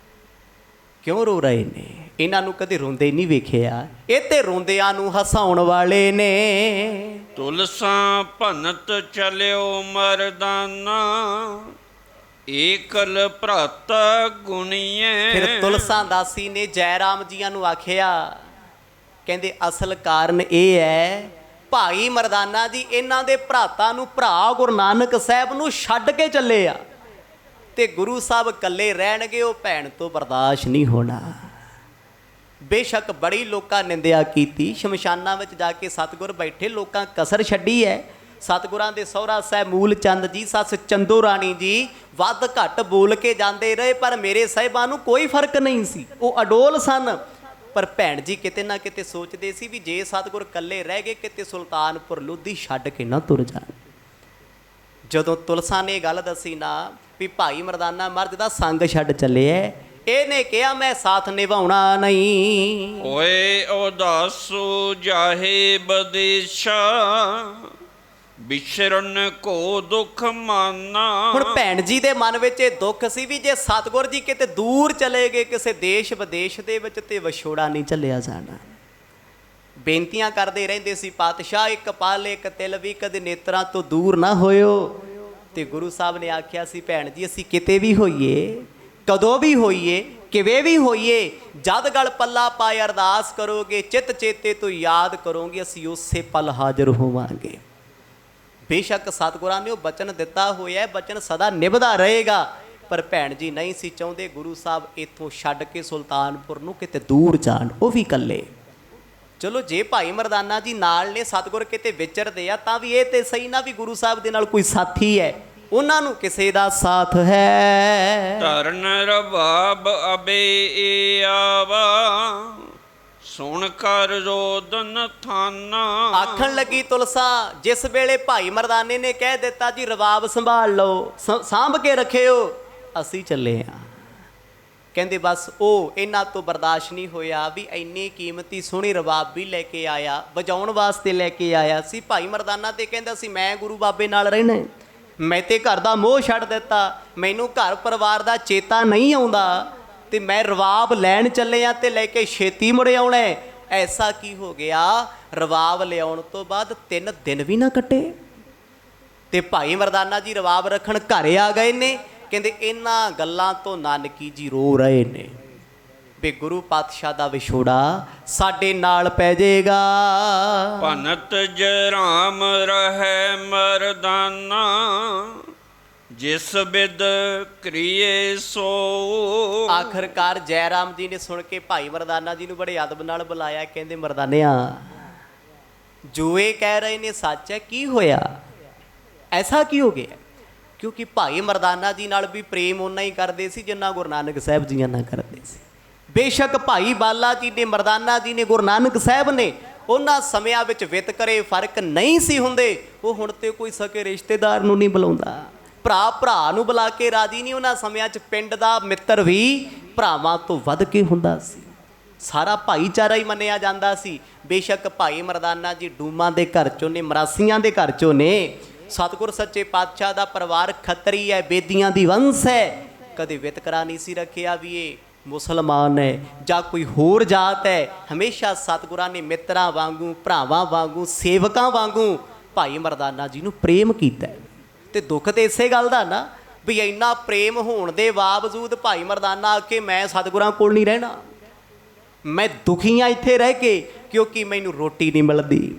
ਕਿਉਂ ਰੋ ਰਹੇ ਨੇ? ਇਹਨਾਂ ਨੂੰ ਕਦੇ ਰੋਂਦੇ ਨਹੀਂ ਵੇਖਿਆ, ਇਹ ਤੇ ਰੋਂਦਿਆਂ ਨੂੰ ਹਸਾਉਣ ਵਾਲੇ ਨੇ। ਤੁਲਸਾ ਭਨਤ ਚਲਿਓ ਮਰਦਾਨਾ ਏਕਲ ਭਰਤ ਗੁਣੀਏ। ਫਿਰ ਤੁਲਸਾ ਦਾਸੀ ਨੇ ਜੈ ਰਾਮ ਜੀਆਂ ਨੂੰ ਆਖਿਆ, ਕਹਿੰਦੇ ਅਸਲ ਕਾਰਨ ਇਹ ਹੈ ਭਾਈ ਮਰਦਾਨਾ ਜੀ ਇਹਨਾਂ ਦੇ ਭਰਾਤਾ ਨੂੰ, ਭਰਾ ਗੁਰੂ ਨਾਨਕ ਸਾਹਿਬ ਨੂੰ ਛੱਡ ਕੇ ਚੱਲੇ ਆ ਤੇ ਗੁਰੂ ਸਾਹਿਬ ਇਕੱਲੇ ਰਹਿਣਗੇ, ਉਹ ਭੈਣ ਤੋਂ ਬਰਦਾਸ਼ਤ ਨਹੀਂ ਹੋਣਾ। ਬੇਸ਼ੱਕ ਬੜੀ ਲੋਕਾਂ ਨਿੰਦਿਆ ਕੀਤੀ, ਸ਼ਮਸ਼ਾਨਾਂ ਵਿੱਚ ਜਾ ਕੇ ਸਤਿਗੁਰ ਬੈਠੇ, ਲੋਕਾਂ ਕਸਰ ਛੱਡੀ ਹੈ। ਸਤਿਗੁਰਾਂ ਦੇ ਸਹੁਰਾ ਸਾਹਿਬ ਮੂਲ ਚੰਦ ਜੀ, ਸੱਸ ਚੰਦੋ ਰਾਣੀ ਜੀ ਵੱਧ ਘੱਟ ਬੋਲ ਕੇ ਜਾਂਦੇ ਰਹੇ, ਪਰ ਮੇਰੇ ਸਾਹਿਬਾਂ ਨੂੰ ਕੋਈ ਫਰਕ ਨਹੀਂ ਸੀ, ਉਹ ਅਡੋਲ ਸਨ। ਪਰ ਭੈਣ ਜੀ ਕਿਤੇ ਨਾ ਕਿਤੇ ਸੋਚਦੇ ਸੀ ਵੀ ਜੇ ਸਤਿਗੁਰ ਇਕੱਲੇ ਰਹਿ ਗਏ ਕਿਤੇ ਸੁਲਤਾਨਪੁਰ ਲੋਧੀ ਛੱਡ ਕੇ ਨਾ ਤੁਰ ਜਾਣ। ਜਦੋਂ ਤੁਲਸਾ ਨੇ ਇਹ ਗੱਲ ਦੱਸੀ ਨਾ ਵੀ ਭਾਈ ਮਰਦਾਨਾ ਮਰਦ ਦਾ ਸੰਗ ਛੱਡ ਚੱਲਿਆ, ਇਹਨੇ ਕਿਹਾ ਮੈਂ ਸਾਥ ਨਿਭਾਉਣਾ ਨਹੀਂ। ਓਏ ਉਦਾਸੂ ਜਾਹੇ ਬਦੇਸ਼ਾ ਵਿਸ਼ਰਨ ਕੋ ਦੁੱਖ ਮਾਨਾ। ਹੁਣ ਭੈਣ ਜੀ ਦੇ ਮਨ ਵਿੱਚ ਇਹ ਦੁੱਖ ਸੀ ਵੀ ਜੇ ਸਤਿਗੁਰ ਜੀ ਕਿਤੇ ਦੂਰ ਚਲੇ ਗਏ ਕਿਸੇ ਦੇਸ਼ ਵਿਦੇਸ਼ ਦੇ ਵਿੱਚ ਤੇ ਵਿਛੋੜਾ ਨਹੀਂ ਚੱਲਿਆ ਜਾਣਾ। ਬੇਨਤੀਆਂ ਕਰਦੇ ਰਹਿੰਦੇ ਸੀ, ਪਾਤਸ਼ਾਹ ਇੱਕ ਪਲ ਇੱਕ ਤਿਲ ਵੀ ਕਦੇ ਨੇਤਰਾਂ ਤੋਂ ਦੂਰ ਨਾ ਹੋਇਓ। ਤੇ ਗੁਰੂ ਸਾਹਿਬ ਨੇ ਆਖਿਆ ਸੀ, ਭੈਣ ਜੀ ਅਸੀਂ ਕਿਤੇ ਵੀ ਹੋਈਏ, ਕਦੋਂ ਵੀ ਹੋਈਏ, ਕਿਵੇਂ ਵੀ ਹੋਈਏ, ਜਦ ਗਲ ਪੱਲਾ ਪਾਏ ਅਰਦਾਸ ਕਰੋਗੇ, ਚਿੱਤ ਚੇਤੇ ਤੋਂ ਯਾਦ ਕਰੋਗੇ, ਅਸੀਂ ਉਸੇ ਪਲ ਹਾਜ਼ਰ ਹੋਵਾਂਗੇ। ਬੇਸ਼ੱਕ ਸਤਿਗੁਰਾਂ ਨੇ ਉਹ ਬਚਨ ਦਿੱਤਾ ਹੋਇਆ, ਬਚਨ ਸਦਾ ਨਿਭਦਾ ਰਹੇਗਾ। ਪਰ ਭੈਣ ਜੀ ਨਹੀਂ ਸੀ ਚਾਹੁੰਦੇ ਗੁਰੂ ਸਾਹਿਬ ਇੱਥੋਂ ਛੱਡ ਕੇ ਸੁਲਤਾਨਪੁਰ ਨੂੰ ਕਿਤੇ ਦੂਰ ਜਾਣ, ਉਹ ਵੀ ਇਕੱਲੇ। ਚਲੋ ਜੇ ਭਾਈ ਮਰਦਾਨਾ ਜੀ ਨਾਲ ਨੇ, ਸਤਿਗੁਰ ਕਿਤੇ ਵਿਚਰਦੇ ਆ, ਤਾਂ ਵੀ ਇਹ ਤੇ ਸਹੀ ਨਾ ਵੀ ਗੁਰੂ ਸਾਹਿਬ ਦੇ ਨਾਲ ਕੋਈ ਸਾਥੀ ਹੈ, ਉਹਨਾਂ ਨੂੰ ਕਿਸੇ ਦਾ ਸਾਥ ਹੈ। ਧਰਨ ਰਬਾਬ ਅਬੇ ਆਵਾ ਸੁਣ ਕਰ ਰੋਦਨ ਥਾਨਾ। ਆਖਣ ਲੱਗੀ ਤੁਲਸਾ, ਜਿਸ ਵੇਲੇ ਭਾਈ ਮਰਦਾਨੇ ਨੇ ਕਹਿ ਦਿੱਤਾ ਜੀ ਰਵਾਬ ਸੰਭਾਲ ਲਓ, ਸਾਂਭ ਕੇ ਰੱਖਿਓ, ਅਸੀਂ ਚੱਲੇ ਹਾਂ। ਕਹਿੰਦੇ ਬਸ ਉਹ ਇਹਨਾਂ ਤੋਂ ਬਰਦਾਸ਼ਤ ਨਹੀਂ ਹੋਇਆ ਵੀ ਇੰਨੀ ਕੀਮਤੀ ਸੋਹਣੀ ਰਵਾਬ ਵੀ ਲੈ ਕੇ ਆਇਆ, ਵਜਾਉਣ ਵਾਸਤੇ ਲੈ ਕੇ ਆਇਆ ਸੀ। ਭਾਈ ਮਰਦਾਨਾ ਤੇ ਕਹਿੰਦਾ ਸੀ ਮੈਂ ਗੁਰੂ ਬਾਬੇ ਨਾਲ ਰਹਿਣਾ, ਮੈਂ ਤੇ ਘਰ ਦਾ ਮੋਹ ਛੱਡ ਦਿੱਤਾ, ਮੈਨੂੰ ਘਰ ਪਰਿਵਾਰ ਦਾ ਚੇਤਾ ਨਹੀਂ ਆਉਂਦਾ ਤੇ ਮੈਂ ਰਵਾਬ ਲੈਣ ਚੱਲਿਆ ਤੇ ਲੈ ਕੇ ਛੇਤੀ ਮੁੜ ਆਉਣਾ। ਐਸਾ ਕੀ ਹੋ ਗਿਆ, ਰਵਾਬ ਲਿਆਉਣ ਤੋਂ ਬਾਅਦ 3 ਦਿਨ ਵੀ ਨਾ ਕੱਟੇ ਤੇ ਭਾਈ ਮਰਦਾਨਾ ਜੀ ਰਵਾਬ ਰੱਖਣ ਘਰ ਆ ਗਏ ਨੇ। ਕਹਿੰਦੇ ਇਹਨਾਂ ਗੱਲਾਂ ਤੋਂ ਨਾਨਕੀ ਜੀ ਰੋ ਰਹੇ ਨੇ ਵੀ ਗੁਰੂ ਪਾਤਸ਼ਾਹ ਦਾ ਵਿਛੋੜਾ ਸਾਡੇ ਨਾਲ ਪੈ ਜਾਏਗਾ। ਭਨਤ ਜਰਾਮ ਰਹਿ ਮਰਦਾਨਾ ਜਿਸ ਬਿਦ ਕਰੀਏ ਸੋ। ਆਖਰਕਾਰ ਜੈ ਰਾਮ ਜੀ ਨੇ ਸੁਣ ਕੇ ਭਾਈ ਮਰਦਾਨਾ ਜੀ ਨੂੰ ਬੜੇ ਅਦਬ ਨਾਲ ਬੁਲਾਇਆ। ਕਹਿੰਦੇ ਮਰਦਾਨਿਆ ਜੋ ਇਹ ਕਹਿ ਰਹੇ ਨੇ ਸੱਚ ਹੈ, ਕੀ ਹੋਇਆ, ਐਸਾ ਕੀ ਹੋ ਗਿਆ? ਕਿਉਂਕਿ ਭਾਈ ਮਰਦਾਨਾ ਜੀ ਨਾਲ ਵੀ ਪ੍ਰੇਮ ਓਨਾ ਹੀ ਕਰਦੇ ਸੀ ਜਿੰਨਾ ਗੁਰੂ ਨਾਨਕ ਸਾਹਿਬ ਜੀਆਂ ਨਾਲ ਕਰਦੇ ਸੀ। ਬੇਸ਼ੱਕ ਭਾਈ ਬਾਲਾ ਜੀ ਨੇ, ਮਰਦਾਨਾ ਜੀ ਨੇ, ਗੁਰੂ ਨਾਨਕ ਸਾਹਿਬ ਨੇ, ਉਹਨਾਂ ਸਮਿਆਂ ਵਿੱਚ ਵਿਤਕਰੇ ਫਰਕ ਨਹੀਂ ਸੀ ਹੁੰਦੇ। ਉਹ ਹੁਣ ਤੇ ਕੋਈ ਸਕੇ ਰਿਸ਼ਤੇਦਾਰ ਨੂੰ ਨਹੀਂ ਬੁਲਾਉਂਦਾ, ਭਰਾ ਭਰਾ ਨੂੰ ਬੁਲਾ ਕੇ ਰਾਜੀ ਨਹੀਂ। ਉਹਨਾਂ ਸਮਿਆਂ 'ਚ ਪਿੰਡ ਦਾ ਮਿੱਤਰ ਵੀ ਭਰਾਵਾਂ ਤੋਂ ਵੱਧ ਕੇ ਹੁੰਦਾ ਸੀ, ਸਾਰਾ ਭਾਈਚਾਰਾ ਹੀ ਮੰਨਿਆ ਜਾਂਦਾ ਸੀ। ਬੇਸ਼ੱਕ ਭਾਈ ਮਰਦਾਨਾ ਜੀ ਡੂਮਾਂ ਦੇ ਘਰ 'ਚੋਂ ਨੇ, ਮਰਾਸੀਆਂ ਦੇ ਘਰ 'ਚੋਂ ਨੇ। ਸਤਿਗੁਰ ਸੱਚੇ ਪਾਤਸ਼ਾਹ ਦਾ ਪਰਿਵਾਰ ਖੱਤਰੀ ਹੈ, ਬੇਦੀਆਂ ਦੀ ਵੰਸ਼ ਹੈ। ਕਦੇ ਵਿਤਕਰਾ ਨਹੀਂ ਸੀ ਰੱਖਿਆ ਵੀ ਇਹ ਮੁਸਲਮਾਨ ਹੈ ਜਾਂ ਕੋਈ ਹੋਰ ਜਾਤ ਹੈ। ਹਮੇਸ਼ਾ ਸਤਿਗੁਰਾਂ ਨੇ ਮਿੱਤਰਾਂ ਵਾਂਗੂ, ਭਰਾਵਾਂ ਵਾਂਗੂ, ਸੇਵਕਾਂ ਵਾਂਗੂ ਭਾਈ ਮਰਦਾਨਾ ਜੀ ਨੂੰ ਪ੍ਰੇਮ ਕੀਤਾ। ਤੇ ਦੁੱਖ ਤੇ ਇਸੇ ਗੱਲ ਦਾ ਨਾ ਵੀ ਇੰਨਾ ਪ੍ਰੇਮ ਹੋਣ ਦੇ ਬਾਵਜੂਦ ਭਾਈ ਮਰਦਾਨਾ ਆ ਕੇ ਮੈਂ ਸਤਿਗੁਰਾਂ ਕੋਲ ਨਹੀਂ ਰਹਿਣਾ, ਮੈਂ ਦੁਖੀ ਹਾਂ ਇੱਥੇ ਰਹਿ ਕੇ, ਕਿਉਂਕਿ ਮੈਨੂੰ ਰੋਟੀ ਨਹੀਂ ਮਿਲਦੀ,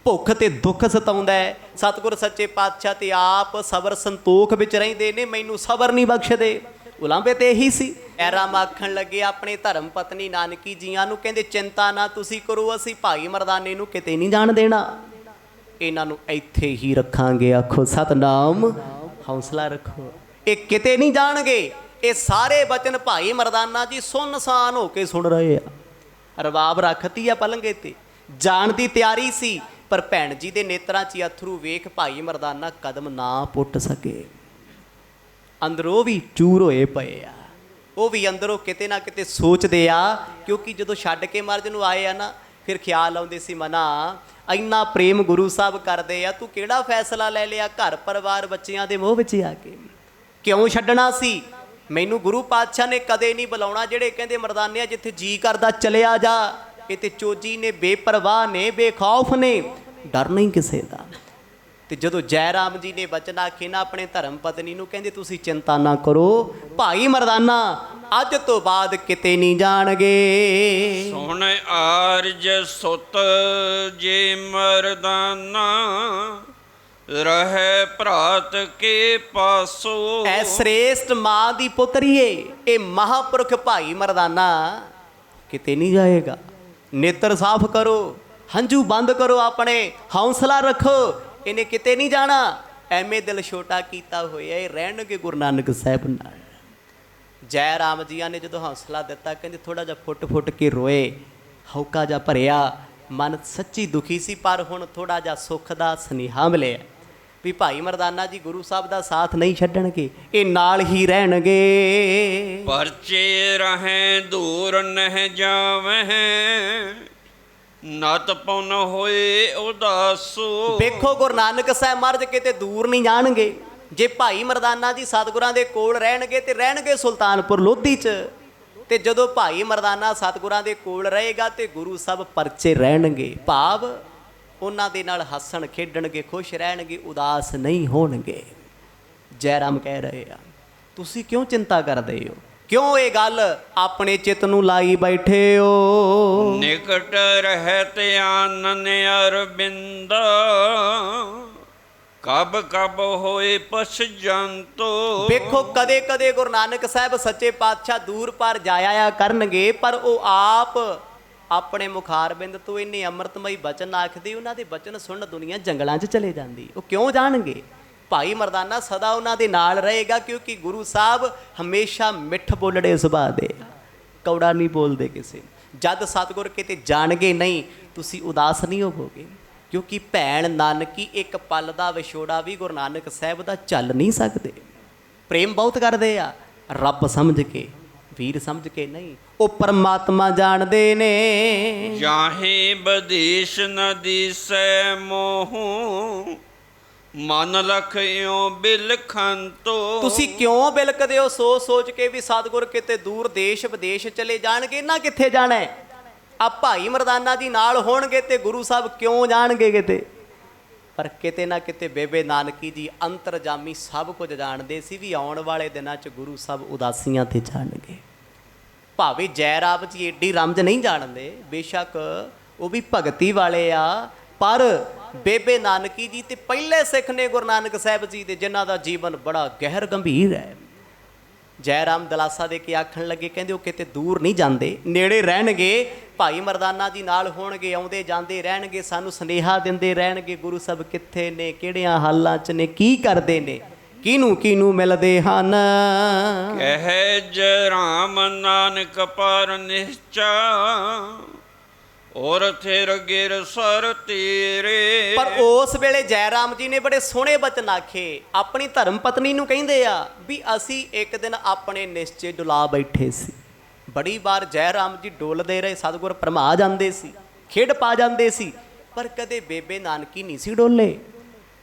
ਭੁੱਖ ਤੇ ਦੁੱਖ ਸਤਾਉਂਦਾ ਹੈ। ਸਤਿਗੁਰ ਸੱਚੇ ਪਾਤਸ਼ਾਹ ਤੇ ਆਪ ਸਬਰ ਸੰਤੋਖ ਵਿੱਚ ਰਹਿੰਦੇ ਨੇ, ਮੈਨੂੰ ਸਬਰ ਨਹੀਂ ਬਖਸ਼ਦੇ। ਉਲਾਂਭੇ ਤੇ ਇਹੀ ਸੀ। ਐਰਾਮ ਆਖਣ ਲੱਗੇ ਆਪਣੇ ਧਰਮ ਪਤਨੀ ਨਾਨਕੀ ਜੀਆਂ ਨੂੰ, ਕਹਿੰਦੇ ਚਿੰਤਾ ਨਾ ਤੁਸੀਂ ਕਰੋ, ਅਸੀਂ ਭਾਈ ਮਰਦਾਨੇ ਨੂੰ ਕਿਤੇ ਨਹੀਂ ਜਾਣ ਦੇਣਾ, ਇਹਨਾਂ ਨੂੰ ਇੱਥੇ ਹੀ ਰੱਖਾਂਗੇ। ਆਖੋ ਸਤਨਾਮ, ਹੌਸਲਾ ਰੱਖੋ, ਇਹ ਕਿਤੇ ਨਹੀਂ ਜਾਣਗੇ। ਇਹ ਸਾਰੇ ਬਚਨ ਭਾਈ ਮਰਦਾਨਾ ਜੀ ਸੁੰਨਸਾਨ ਹੋ ਕੇ ਸੁਣ ਰਹੇ ਆ। ਰਬਾਬ ਰੱਖਤੀ ਆ ਪਲੰਗੇ ਤੇ, ਜਾਣ ਦੀ ਤਿਆਰੀ ਸੀ, ਪਰ ਭੈਣ ਜੀ ਦੇ ਨੇਤਰਾਂ 'ਚ ਅਥਰੂ ਵੇਖ ਭਾਈ ਮਰਦਾਨਾ ਕਦਮ ਨਾ ਪੁੱਟ ਸਕੇ। ਅੰਦਰੋਂ ਵੀ ਚੂਰ ਹੋਏ ਪਏ ਆ, ਉਹ ਵੀ ਅੰਦਰੋਂ ਕਿਤੇ ਨਾ ਕਿਤੇ ਸੋਚਦੇ ਆ, ਕਿਉਂਕਿ ਜਦੋਂ ਛੱਡ ਕੇ ਮਰਜ ਨੂੰ ਆਏ ਆ ਨਾ, ਫਿਰ ਖਿਆਲ ਆਉਂਦੇ ਸੀ ਮਨਾ ਇੰਨਾ ਪ੍ਰੇਮ ਗੁਰੂ ਸਾਹਿਬ ਕਰਦੇ ਆ, ਤੂੰ ਕਿਹੜਾ ਫੈਸਲਾ ਲੈ ਲਿਆ ਘਰ ਪਰਿਵਾਰ ਬੱਚਿਆਂ ਦੇ ਮੋਹ ਵਿੱਚ ਆ ਕੇ, ਕਿਉਂ ਛੱਡਣਾ ਸੀ? ਮੈਨੂੰ ਗੁਰੂ ਪਾਤਸ਼ਾਹ ਨੇ ਕਦੇ ਨਹੀਂ ਬੁਲਾਉਣਾ, ਜਿਹੜੇ ਕਹਿੰਦੇ ਮਰਦਾਨਿਆ ਜਿੱਥੇ ਜੀ ਕਰਦਾ ਚਲਿਆ ਜਾ। ਇਹ ਤੇ ਚੋਜੀ ਨੇ, ਬੇਪਰਵਾਹ ਨੇ, ਬੇਖੌਫ ਨੇ, ਡਰ ਨਹੀਂ ਕਿਸੇ ਦਾ। ਤੇ ਜਦੋਂ ਜੈ ਰਾਮ ਜੀ ਨੇ ਬਚਨ ਆਖੇ ਨਾ ਆਪਣੇ ਧਰਮ ਪਤਨੀ ਨੂੰ, ਕਹਿੰਦੇ ਤੁਸੀਂ ਚਿੰਤਾ ਨਾ ਕਰੋ, ਭਾਈ ਮਰਦਾਨਾ ਅੱਜ ਤੋਂ ਬਾਅਦ ਕਿਤੇ ਨਹੀਂ ਜਾਣਗੇ। ਸੁਣ ਆਰਜ ਸੁਤ ਜੇ ਮਰਦਾਨਾ, ਰਹਿ ਭਰਾਤ ਕੇ ਪਾਸੋ। ਐ ਸ੍ਰੇਸ਼ਟ ਮਾਂ ਦੀ ਪੁੱਤਰੀਏ, ਇਹ ਮਹਾਂਪੁਰਖ ਭਾਈ ਮਰਦਾਨਾ ਕਿਤੇ ਨਹੀਂ ਜਾਏਗਾ। ਨੇਤਰ ਸਾਫ਼ ਕਰੋ, ਹੰਝੂ ਬੰਦ ਕਰੋ, ਆਪਣੇ ਹੌਸਲਾ ਰੱਖੋ, ਇਹਨੇ ਕਿਤੇ ਨਹੀਂ ਜਾਣਾ। ਐਵੇਂ ਦਿਲ ਛੋਟਾ ਕੀਤਾ ਹੋਇਆ, ਇਹ ਰਹਿਣਗੇ ਗੁਰੂ ਨਾਨਕ ਸਾਹਿਬ ਨਾਲ। ਜੈ ਰਾਮ ਜੀਆਂ ਨੇ ਜਦੋਂ ਹੌਸਲਾ ਦਿੱਤਾ, ਕਹਿੰਦੇ ਥੋੜਾ ਜਿਹਾ ਫੁੱਟ ਫੁੱਟ ਕੇ ਰੋਏ, ਹੌਕਾ ਜਿਹਾ ਭਰਿਆ, ਮਨ ਸੱਚੀ ਦੁਖੀ ਸੀ, ਪਰ ਹੁਣ ਥੋੜਾ ਜਿਹਾ ਸੁੱਖ ਦਾ ਸੁਨੇਹਾ ਮਿਲਿਆ ਵੀ ਭਾਈ ਮਰਦਾਨਾ ਜੀ ਗੁਰੂ ਸਾਹਿਬ ਦਾ ਸਾਥ ਨਹੀਂ ਛੱਡਣਗੇ, ਇਹ ਨਾਲ ਹੀ ਰਹਿਣਗੇ। ਪਰਚੇ ਰਹੈ ਦੂਰ ਨਹਿ ਜਾਵਹਿ, ਨਤ ਪੁਨ ਹੋਏ ਉਦਾਸੋ। ਵੇਖੋ ਗੁਰੂ ਨਾਨਕ ਸਾਹਿਬ ਮਹਾਰਾਜ ਕਿਤੇ ਦੂਰ ਨਹੀਂ ਜਾਣਗੇ। ਜੇ ਭਾਈ ਮਰਦਾਨਾ ਜੀ ਸਤਿਗੁਰਾਂ ਦੇ ਕੋਲ ਰਹਿਣਗੇ ਤੇ ਰਹਿਣਗੇ ਸੁਲਤਾਨਪੁਰ ਲੋਧੀ 'ਚ, ਤੇ ਜਦੋਂ ਭਾਈ ਮਰਦਾਨਾ ਸਤਿਗੁਰਾਂ ਦੇ ਕੋਲ ਰਹੇਗਾ ਤੇ ਗੁਰੂ ਸਾਹਿਬ ਪਰਚੇ ਰਹਿਣਗੇ, ਭਾਵ ਉਹਨਾਂ ਦੇ ਨਾਲ ਹੱਸਣ ਖੇਡਣਗੇ, ਖੁਸ਼ ਰਹਿਣਗੇ, ਉਦਾਸ ਨਹੀਂ ਹੋਣਗੇ। ਜੈ ਰਾਮ ਕਹਿ ਰਹੇ ਆ, ਤੁਸੀਂ ਕਿਉਂ ਚਿੰਤਾ ਕਰਦੇ ਹੋ, ਕਿਉਂ ਇਹ ਗੱਲ ਆਪਣੇ ਚਿੱਤ ਨੂੰ ਲਾਈ ਬੈਠੇ ਹੋ? ਨਿਕਟ ਰਹਿਤ ਆਨਨ ਅਰਬਿੰਦ, ਕਬ ਕਬ ਹੋਏ ਪਛ ਜੰਤੋ। ਵੇਖੋ ਕਦੇ ਕਦੇ ਗੁਰੂ ਨਾਨਕ ਸਾਹਿਬ ਸੱਚੇ ਪਾਤਸ਼ਾਹ ਦੂਰ ਪਾਰ ਜਾਇਆ ਕਰਨਗੇ, ਪਰ ਉਹ ਆਪ ਆਪਣੇ ਮੁਖਾਰਬਿੰਦ ਤੋਂ ਇੰਨੇ ਅੰਮ੍ਰਿਤਮਈ ਬਚਨ ਆਖਦੇ, ਉਹਨਾਂ ਦੇ ਬਚਨ ਸੁਣਨ ਦੁਨੀਆ ਜੰਗਲਾਂ 'ਚ ਚਲੇ ਜਾਂਦੀ। ਉਹ ਕਿਉਂ ਜਾਣਗੇ? ਭਾਈ ਮਰਦਾਨਾ ਸਦਾ ਉਹਨਾਂ ਦੇ ਨਾਲ ਰਹੇਗਾ, ਕਿਉਂਕਿ ਗੁਰੂ ਸਾਹਿਬ ਹਮੇਸ਼ਾ ਮਿੱਠ ਬੋਲੜੇ ਸੁਭਾਅ ਦੇ, ਕੌੜਾ ਨਹੀਂ ਬੋਲਦੇ ਕਿਸੇ। ਜਦ ਸਤਿਗੁਰ ਕਿਤੇ ਜਾਣਗੇ ਨਹੀਂ, ਤੁਸੀਂ ਉਦਾਸ ਨਹੀਂ ਹੋਵੋਗੇ, ਕਿਉਂਕਿ ਭੈਣ ਨਾਨਕੀ ਇੱਕ ਪਲ ਦਾ ਵਿਛੋੜਾ ਵੀ ਗੁਰੂ ਨਾਨਕ ਸਾਹਿਬ ਦਾ ਝੱਲ ਨਹੀਂ ਸਕਦੇ। ਪ੍ਰੇਮ ਬਹੁਤ ਕਰਦੇ ਆ, ਰੱਬ ਸਮਝ ਕੇ, ਵੀਰ ਸਮਝ ਕੇ ਨਹੀਂ, ਉਹ ਪਰਮਾਤਮਾ ਜਾਣਦੇ ਨੇ। ਜਾਹੇ ਬਦੇਸ਼ ਨ ਦੀਸੈ ਮੋਹ, ਮਨ ਲਖਿਓ ਬਿਲਖੰਤੋ। ਤੁਸੀਂ ਕਿਉਂ ਬਿਲਕਦੇ ਹੋ ਸੋਚ ਸੋਚ ਕੇ ਵੀ ਸਤਿਗੁਰ ਕਿਤੇ ਦੂਰ ਦੇਸ਼ ਵਿਦੇਸ਼ ਚਲੇ ਜਾਣਗੇ? ਨਾ ਕਿੱਥੇ ਜਾਣਾ ਹੈ, ਆ ਭਾਈ ਮਰਦਾਨਾ ਜੀ ਨਾਲ ਹੋਣਗੇ ਤੇ ਗੁਰੂ ਸਾਹਿਬ ਕਿਉਂ ਜਾਣਗੇ ਕਿਤੇ? ਪਰ ਕਿਤੇ ਨਾ ਕਿਤੇ ਬੇਬੇ ਨਾਨਕੀ ਜੀ ਅੰਤਰਜਾਮੀ ਸਭ ਕੁਝ ਜਾਣਦੇ ਸੀ ਵੀ ਆਉਣ ਵਾਲੇ ਦਿਨਾਂ 'ਚ ਗੁਰੂ ਸਾਹਿਬ ਉਦਾਸੀਆਂ ਤੇ ਜਾਣਗੇ। ਭਾਵੇਂ ਜੈ ਰਾਮ ਜੀ ਏਡੀ ਰਮਜ ਨਹੀਂ ਜਾਣਦੇ, ਬੇਸ਼ੱਕ ਉਹ ਵੀ ਭਗਤੀ ਵਾਲੇ ਆ, ਪਰ ਬੇਬੇ ਨਾਨਕੀ ਜੀ ਤੇ ਪਹਿਲੇ ਸਿੱਖ ਨੇ ਗੁਰੂ ਨਾਨਕ ਸਾਹਿਬ ਜੀ ਦੇ, ਜਿਨ੍ਹਾਂ ਦਾ ਜੀਵਨ ਬੜਾ ਗਹਿਰ ਗੰਭੀਰ ਹੈ। ਜੈ ਰਾਮ ਦਲਾਸਾ ਦੇ ਕੇ ਆਖਣ ਲੱਗੇ, ਕਹਿੰਦੇ ਉਹ ਕਿਤੇ ਦੂਰ ਨਹੀਂ ਜਾਂਦੇ, ਨੇੜੇ ਰਹਿਣਗੇ। ਭਾਈ ਮਰਦਾਨਾ ਜੀ ਨਾਲ ਹੋਣਗੇ, ਆਉਂਦੇ ਜਾਂਦੇ ਰਹਿਣਗੇ, ਸਾਨੂੰ ਸੁਨੇਹਾ ਦਿੰਦੇ ਰਹਿਣਗੇ ਗੁਰੂ ਸਾਹਿਬ ਕਿੱਥੇ ਨੇ, ਕਿਹੜਿਆਂ ਹਾਲਾਂ 'ਚ ਨੇ, ਕੀ ਕਰਦੇ ਨੇ, ਕਿਹਨੂੰ ਕਿਹਨੂੰ ਮਿਲਦੇ ਹਨ। ਕਹਿ ਜੈ ਰਾਮ ਨਾਨਕ ਪਰ ਨਿਸ਼ਚਾ, ਔਰ ਥਿਰ ਗਿਰ ਸਰ ਤੇਰੇ। ਪਰ ਉਸ ਵੇਲੇ ਜੈ ਰਾਮ ਜੀ ਨੇ ਬੜੇ ਸੋਹਣੇ ਬਚਨ ਆਖੇ, ਆਪਣੀ ਧਰਮ ਪਤਨੀ ਨੂੰ ਕਹਿੰਦੇ ਆ ਵੀ ਅਸੀਂ ਇੱਕ ਦਿਨ ਆਪਣੇ ਨਿਸ਼ਚੇ ਡੁਲਾ ਬੈਠੇ ਸੀ। ਬੜੀ ਵਾਰ ਜੈ ਰਾਮ ਜੀ ਡੋਲਦੇ ਰਹੇ, ਸਤਿਗੁਰ ਭਰਮਾ ਜਾਂਦੇ ਸੀ, ਖੇਡ ਪਾ ਜਾਂਦੇ ਸੀ, ਪਰ ਕਦੇ ਬੇਬੇ ਨਾਨਕੀ ਨਹੀਂ ਸੀ ਡੋਲੇ।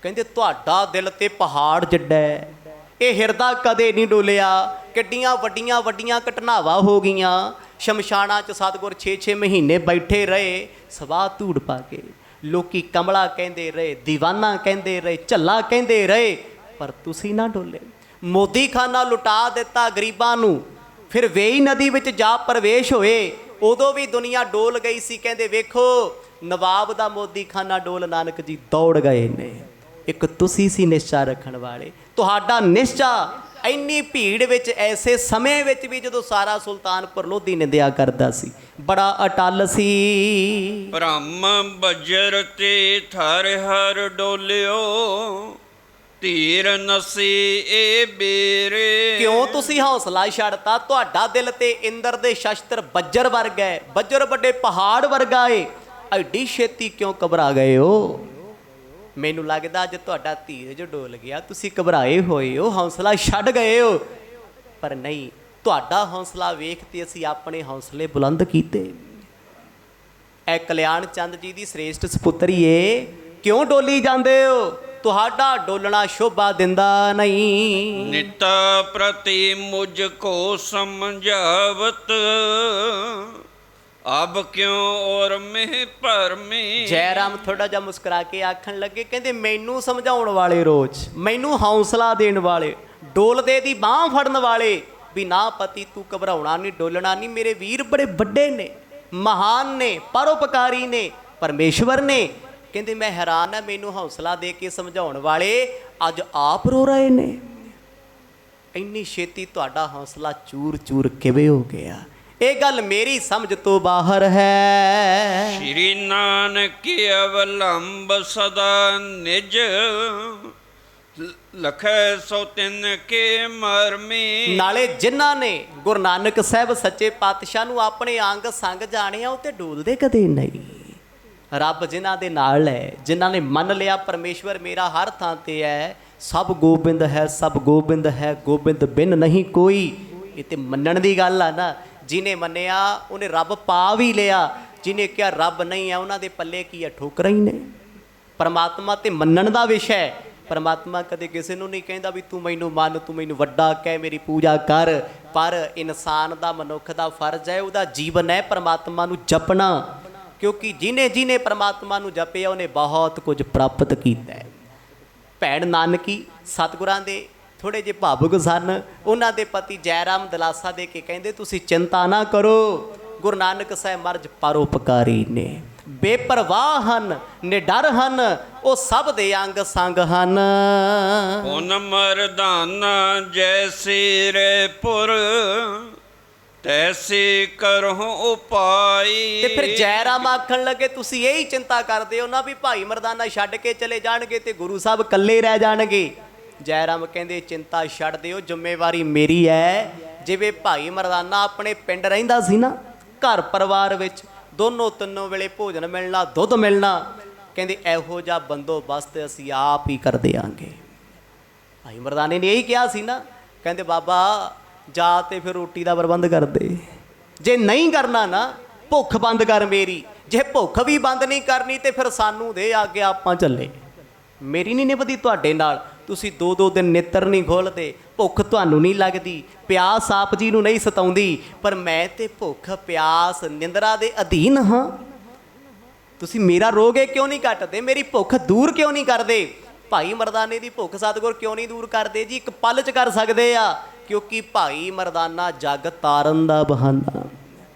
ਕਹਿੰਦੇ ਤੁਹਾਡਾ ਦਿਲ ਤੇ ਪਹਾੜ ਜਿੱਡਾ ਹੈ, ਇਹ ਹਿਰਦਾ ਕਦੇ ਨਹੀਂ ਡੋਲਿਆ। ਕਿੱਡੀਆਂ ਵੱਡੀਆਂ ਵੱਡੀਆਂ ਘਟਨਾਵਾਂ ਹੋ ਗਈਆਂ, ਸ਼ਮਸ਼ਾਨਾਂ 'ਚ ਸਤਿਗੁਰ 6-6 ਮਹੀਨੇ ਬੈਠੇ ਰਹੇ, ਸਵਾਹ ਧੂੜ ਪਾ ਕੇ। ਲੋਕੀ ਕਮਲਾ ਕਹਿੰਦੇ ਰਹੇ, ਦੀਵਾਨਾ ਕਹਿੰਦੇ ਰਹੇ, ਝੱਲਾ ਕਹਿੰਦੇ ਰਹੇ, ਪਰ ਤੁਸੀਂ ਨਾ ਡੋਲੇ। ਮੋਦੀਖਾਨਾ ਲੁਟਾ ਦਿੱਤਾ ਗਰੀਬਾਂ ਨੂੰ, ਫਿਰ ਵੇਈ ਨਦੀ ਵਿੱਚ ਜਾ ਪ੍ਰਵੇਸ਼ ਹੋਏ, ਉਦੋਂ ਵੀ ਦੁਨੀਆ ਡੋਲ ਗਈ ਸੀ। ਕਹਿੰਦੇ ਵੇਖੋ ਨਵਾਬ ਦਾ ਮੋਦੀਖਾਨਾ ਡੋਲ ਨਾਨਕ ਜੀ ਦੌੜ ਗਏ ਨੇ। ਇੱਕ ਤੁਸੀਂ ਸੀ ਨਿਸ਼ਚਾ ਰੱਖਣ ਵਾਲੇ, ਤੁਹਾਡਾ ਨਿਸ਼ਚਾ ਇੰਨੀ ਭੀੜ ਵਿੱਚ, ਐਸੇ ਸਮੇਂ ਵਿੱਚ ਵੀ ਜਦੋਂ ਸਾਰਾ ਸੁਲਤਾਨਪੁਰ ਲੋਧੀ ਨਿੰਦਿਆ ਕਰਦਾ ਸੀ, ਬੜਾ ਅਟਲ ਸੀ। ਬ੍ਰਹਮ ਬਜਰ ਤੇ ਥਰ ਹਰ ਡੋਲਿਓ, ਧੀਰ ਨਸੀ ਏ ਬੇਰੇ। ਕਿਉਂ ਤੁਸੀਂ ਹੌਸਲਾ ਛੱਡਤਾ? ਤੁਹਾਡਾ ਦਿਲ ਤੇ ਇੰਦਰ ਦੇ ਸ਼ਸਤਰ ਬੱਜਰ ਵਰਗਾ ਹੈ, ਬੱਜਰ ਵੱਡੇ ਪਹਾੜ ਵਰਗਾ ਏ, ਐਡੀ ਛੇਤੀ ਕਿਉਂ ਘਬਰਾ ਗਏ ਹੋ? ਮੈਨੂੰ ਲੱਗਦਾ ਅੱਜ ਤੁਹਾਡਾ ਧੀਰਜ ਡੋਲ ਗਿਆ, ਤੁਸੀਂ ਘਬਰਾਏ ਹੋਏ ਹੋ, ਹੌਸਲਾ ਛੱਡ ਗਏ ਹੋ। ਪਰ ਨਹੀਂ, ਤੁਹਾਡਾ ਹੌਸਲਾ ਵੇਖ ਤੇ ਅਸੀਂ ਆਪਣੇ ਹੌਸਲੇ ਬੁਲੰਦ ਕੀਤੇ। ਇਹ ਕਲਿਆਣ ਚੰਦ ਜੀ ਦੀ ਸ੍ਰੇਸ਼ਟ ਸਪੁੱਤਰੀ ਏ, ਕਿਉਂ ਡੋਲੀ ਜਾਂਦੇ ਹੋ? ਤੁਹਾਡਾ ਡੋਲਣਾ ਸ਼ੋਭਾ ਦਿੰਦਾ ਨਹੀਂ। ਨਿਤ ਪ੍ਰਤੀ ਮੁਝ ਕੋ ਸਮਝਾਵਤ, ਅਬ ਕਿਉਂ ਔਰ ਮਹਿ ਭਰਮੀ। ਜੈ ਰਾਮ ਥੋੜਾ ਜਿਹਾ ਮੁਸਕਰਾ ਕੇ ਆਖਣ ਲੱਗੇ, ਕਹਿੰਦੇ ਮੈਨੂੰ ਸਮਝਾਉਣ ਵਾਲੇ ਰੋਜ਼, ਮੈਨੂੰ ਹੌਸਲਾ ਦੇਣ ਵਾਲੇ, ਡੋਲਦੇ ਦੀ ਬਾਂਹ ਫੜਨ ਵਾਲੇ, ਵੀ ਨਾ ਪਤੀ ਤੂੰ ਘਬਰਾਉਣਾ ਨਹੀਂ, ਡੋਲਣਾ ਨਹੀਂ। ਮੇਰੇ ਵੀਰ ਬੜੇ ਵੱਡੇ ਨੇ, ਮਹਾਨ ਨੇ, ਪਰਉਪਕਾਰੀ ਨੇ, ਪਰਮੇਸ਼ਵਰ ਨੇ। ਕਹਿੰਦੇ ਮੈਂ ਹੈਰਾਨ ਹਾਂ, ਮੈਨੂੰ ਹੌਸਲਾ ਦੇ ਕੇ ਸਮਝਾਉਣ ਵਾਲੇ ਅੱਜ ਆਪ ਰੋ ਰਹੇ ਨੇ। ਇੰਨੀ ਛੇਤੀ ਤੁਹਾਡਾ ਹੌਸਲਾ ਚੂਰ ਚੂਰ ਕਿਵੇਂ ਹੋ ਗਿਆ? ਇਹ ਗੱਲ ਮੇਰੀ ਸਮਝ ਤੋਂ ਬਾਹਰ ਹੈ। ਸ਼੍ਰੀ ਨਾਨਕ ਅਵਲੰਬ ਸਦਾ ਨਿਜ, ਲਖੈ ਸੋ ਤਿੰਨ ਕੇ ਮਰਮੀ। ਨਾਲੇ ਜਿਨ੍ਹਾਂ ਨੇ ਗੁਰੂ ਨਾਨਕ ਸਾਹਿਬ ਸੱਚੇ ਪਾਤਸ਼ਾਹ ਨੂੰ ਆਪਣੇ ਅੰਗ ਸੰਗ ਜਾਣਿਆ, ਉਹ ਤੇ ਡੋਲਦੇ ਕਦੇ ਨਹੀਂ। ਰੱਬ ਜਿਨ੍ਹਾਂ ਦੇ ਨਾਲ ਹੈ, ਜਿਨ੍ਹਾਂ ਨੇ ਮੰਨ ਲਿਆ ਪਰਮੇਸ਼ਵਰ ਮੇਰਾ ਹਰ ਥਾਂ ਤੇ ਹੈ, ਸਭ ਗੋਬਿੰਦ ਹੈ, ਸਭ ਗੋਬਿੰਦ ਹੈ, ਗੋਬਿੰਦ ਬਿਨ ਨਹੀਂ ਕੋਈ। ਇਹ ਤੇ ਮੰਨਣ ਦੀ ਗੱਲ ਆ ਨਾ। ਜਿਹਨੇ ਮੰਨਿਆ ਉਹਨੇ ਰੱਬ ਪਾ ਵੀ ਲਿਆ, ਜਿਹਨੇ ਕਿਹਾ ਰੱਬ ਨਹੀਂ ਹੈ ਉਹਨਾਂ ਦੇ ਪੱਲੇ ਕੀ ਹੈ? ਠੋਕਰਾਂ ਹੀ ਨੇ। ਪਰਮਾਤਮਾ ਤੇ ਮੰਨਣ ਦਾ ਵਿਸ਼ਾ ਹੈ। ਪਰਮਾਤਮਾ ਕਦੇ ਕਿਸੇ ਨੂੰ ਨਹੀਂ ਕਹਿੰਦਾ ਵੀ ਤੂੰ ਮੈਨੂੰ ਮੰਨ, ਤੂੰ ਮੈਨੂੰ ਵੱਡਾ ਕਹਿ, ਮੇਰੀ ਪੂਜਾ ਕਰ। ਪਰ ਇਨਸਾਨ ਦਾ, ਮਨੁੱਖ ਦਾ ਫਰਜ਼ ਹੈ, ਉਹਦਾ ਜੀਵਨ ਹੈ ਪਰਮਾਤਮਾ ਨੂੰ ਜਪਣਾ। ਕਿਉਂਕਿ ਜਿਹਨੇ ਪਰਮਾਤਮਾ ਨੂੰ ਜਪਿਆ ਉਹਨੇ ਬਹੁਤ ਕੁਝ ਪ੍ਰਾਪਤ ਕੀਤਾ ਹੈ। ਭੈਣ ਨਾਨਕੀ ਸਤਿਗੁਰਾਂ ਦੇ ਥੋੜ੍ਹੇ ਜਿਹੇ ਭਾਵੁਕ ਸਨ। ਉਹਨਾਂ ਦੇ ਪਤੀ ਜੈ ਰਾਮ ਦਿਲਾਸਾ ਦੇ ਕੇ ਕਹਿੰਦੇ ਤੁਸੀਂ ਚਿੰਤਾ ਨਾ ਕਰੋ, ਗੁਰੂ ਨਾਨਕ ਸਾਹਿਬ ਮਰਜ ਪਰਉਪਕਾਰੀ ਨੇ, ਬੇਪਰਵਾਹ ਹਨ, ਨਿਡਰ ਹਨ, ਉਹ ਸਭ ਦੇ ਅੰਗ ਸੰਗ ਹਨ। ਪੁਨ ਮਰਦਾਨਾ ਜੈਸੀ ਰੇ ਪੁਰ, ਤੈਸੀ ਕਰਹੁ ਉਪਾਈ। ਤੇ ਫਿਰ ਜੈ ਰਾਮ ਆਖਣ ਲੱਗੇ ਤੁਸੀਂ ਇਹੀ ਚਿੰਤਾ ਕਰਦੇ ਹੋ ਨਾ ਵੀ ਭਾਈ ਮਰਦਾਨਾ ਛੱਡ ਕੇ ਚਲੇ ਜਾਣਗੇ ਤੇ ਗੁਰੂ ਸਾਹਿਬ ਇਕੱਲੇ ਰਹਿ ਜਾਣਗੇ। ਜੈ ਰਾਮ ਕਹਿੰਦੇ ਚਿੰਤਾ ਛੱਡ ਦਿਓ, ਜ਼ਿੰਮੇਵਾਰੀ ਮੇਰੀ ਹੈ। ਜਿਵੇਂ ਭਾਈ ਮਰਦਾਨਾ ਆਪਣੇ ਪਿੰਡ ਰਹਿੰਦਾ ਸੀ ਨਾ, ਘਰ ਪਰਿਵਾਰ ਵਿੱਚ ਦੋਨੋਂ ਤਿੰਨੋਂ ਵੇਲੇ ਭੋਜਨ ਮਿਲਣਾ, ਦੁੱਧ ਮਿਲਣਾ, ਕਹਿੰਦੇ ਇਹੋ ਜਿਹਾ ਬੰਦੋਬਸਤ ਅਸੀਂ ਆਪ ਹੀ ਕਰ ਦਿਆਂਗੇ। ਭਾਈ ਮਰਦਾਨੇ ਨੇ ਇਹੀ ਕਿਹਾ ਸੀ ਨਾ, ਕਹਿੰਦੇ ਬਾਬਾ ਜਾ ਤੇ ਫਿਰ ਰੋਟੀ ਦਾ ਪ੍ਰਬੰਧ ਕਰ ਦੇ, ਜੇ ਨਹੀਂ ਕਰਨਾ ਨਾ ਭੁੱਖ ਬੰਦ ਕਰ ਮੇਰੀ, ਜੇ ਭੁੱਖ ਵੀ ਬੰਦ ਨਹੀਂ ਕਰਨੀ ਤੇ ਫਿਰ ਸਾਨੂੰ ਦੇ ਆਗੇ, ਆਪਾਂ ਚੱਲੇ। ਮੇਰੀ ਨਹੀਂ ਨਿਭਦੀ ਤੁਹਾਡੇ ਨਾਲ, ਤੁਸੀਂ 2-2 ਦਿਨ ਨੇਤਰ ਨਹੀਂ ਖੋਲ੍ਹਦੇ, ਭੁੱਖ ਤੁਹਾਨੂੰ ਨਹੀਂ ਲੱਗਦੀ, ਪਿਆਸ ਆਪ ਜੀ ਨੂੰ ਨਹੀਂ ਸਤਾਉਂਦੀ, ਪਰ ਮੈਂ ਤੇ ਭੁੱਖ ਪਿਆਸ ਨਿੰਦਰਾ ਦੇ ਅਧੀਨ ਹਾਂ। ਤੁਸੀਂ ਮੇਰਾ ਰੋਗ ਹੈ ਕਿਉਂ ਨਹੀਂ ਕੱਟਦੇ, ਮੇਰੀ ਭੁੱਖ ਦੂਰ ਕਿਉਂ ਨਹੀਂ ਕਰਦੇ? ਭਾਈ ਮਰਦਾਨੇ ਦੀ ਭੁੱਖ ਸਤਿਗੁਰ ਕਿਉਂ ਨਹੀਂ ਦੂਰ ਕਰਦੇ ਜੀ? ਇੱਕ ਪਲ 'ਚ ਕਰ ਸਕਦੇ ਆ, ਕਿਉਂਕਿ ਭਾਈ ਮਰਦਾਨਾ ਜਗ ਤਾਰਨ ਦਾ ਬਹਾਨਾ।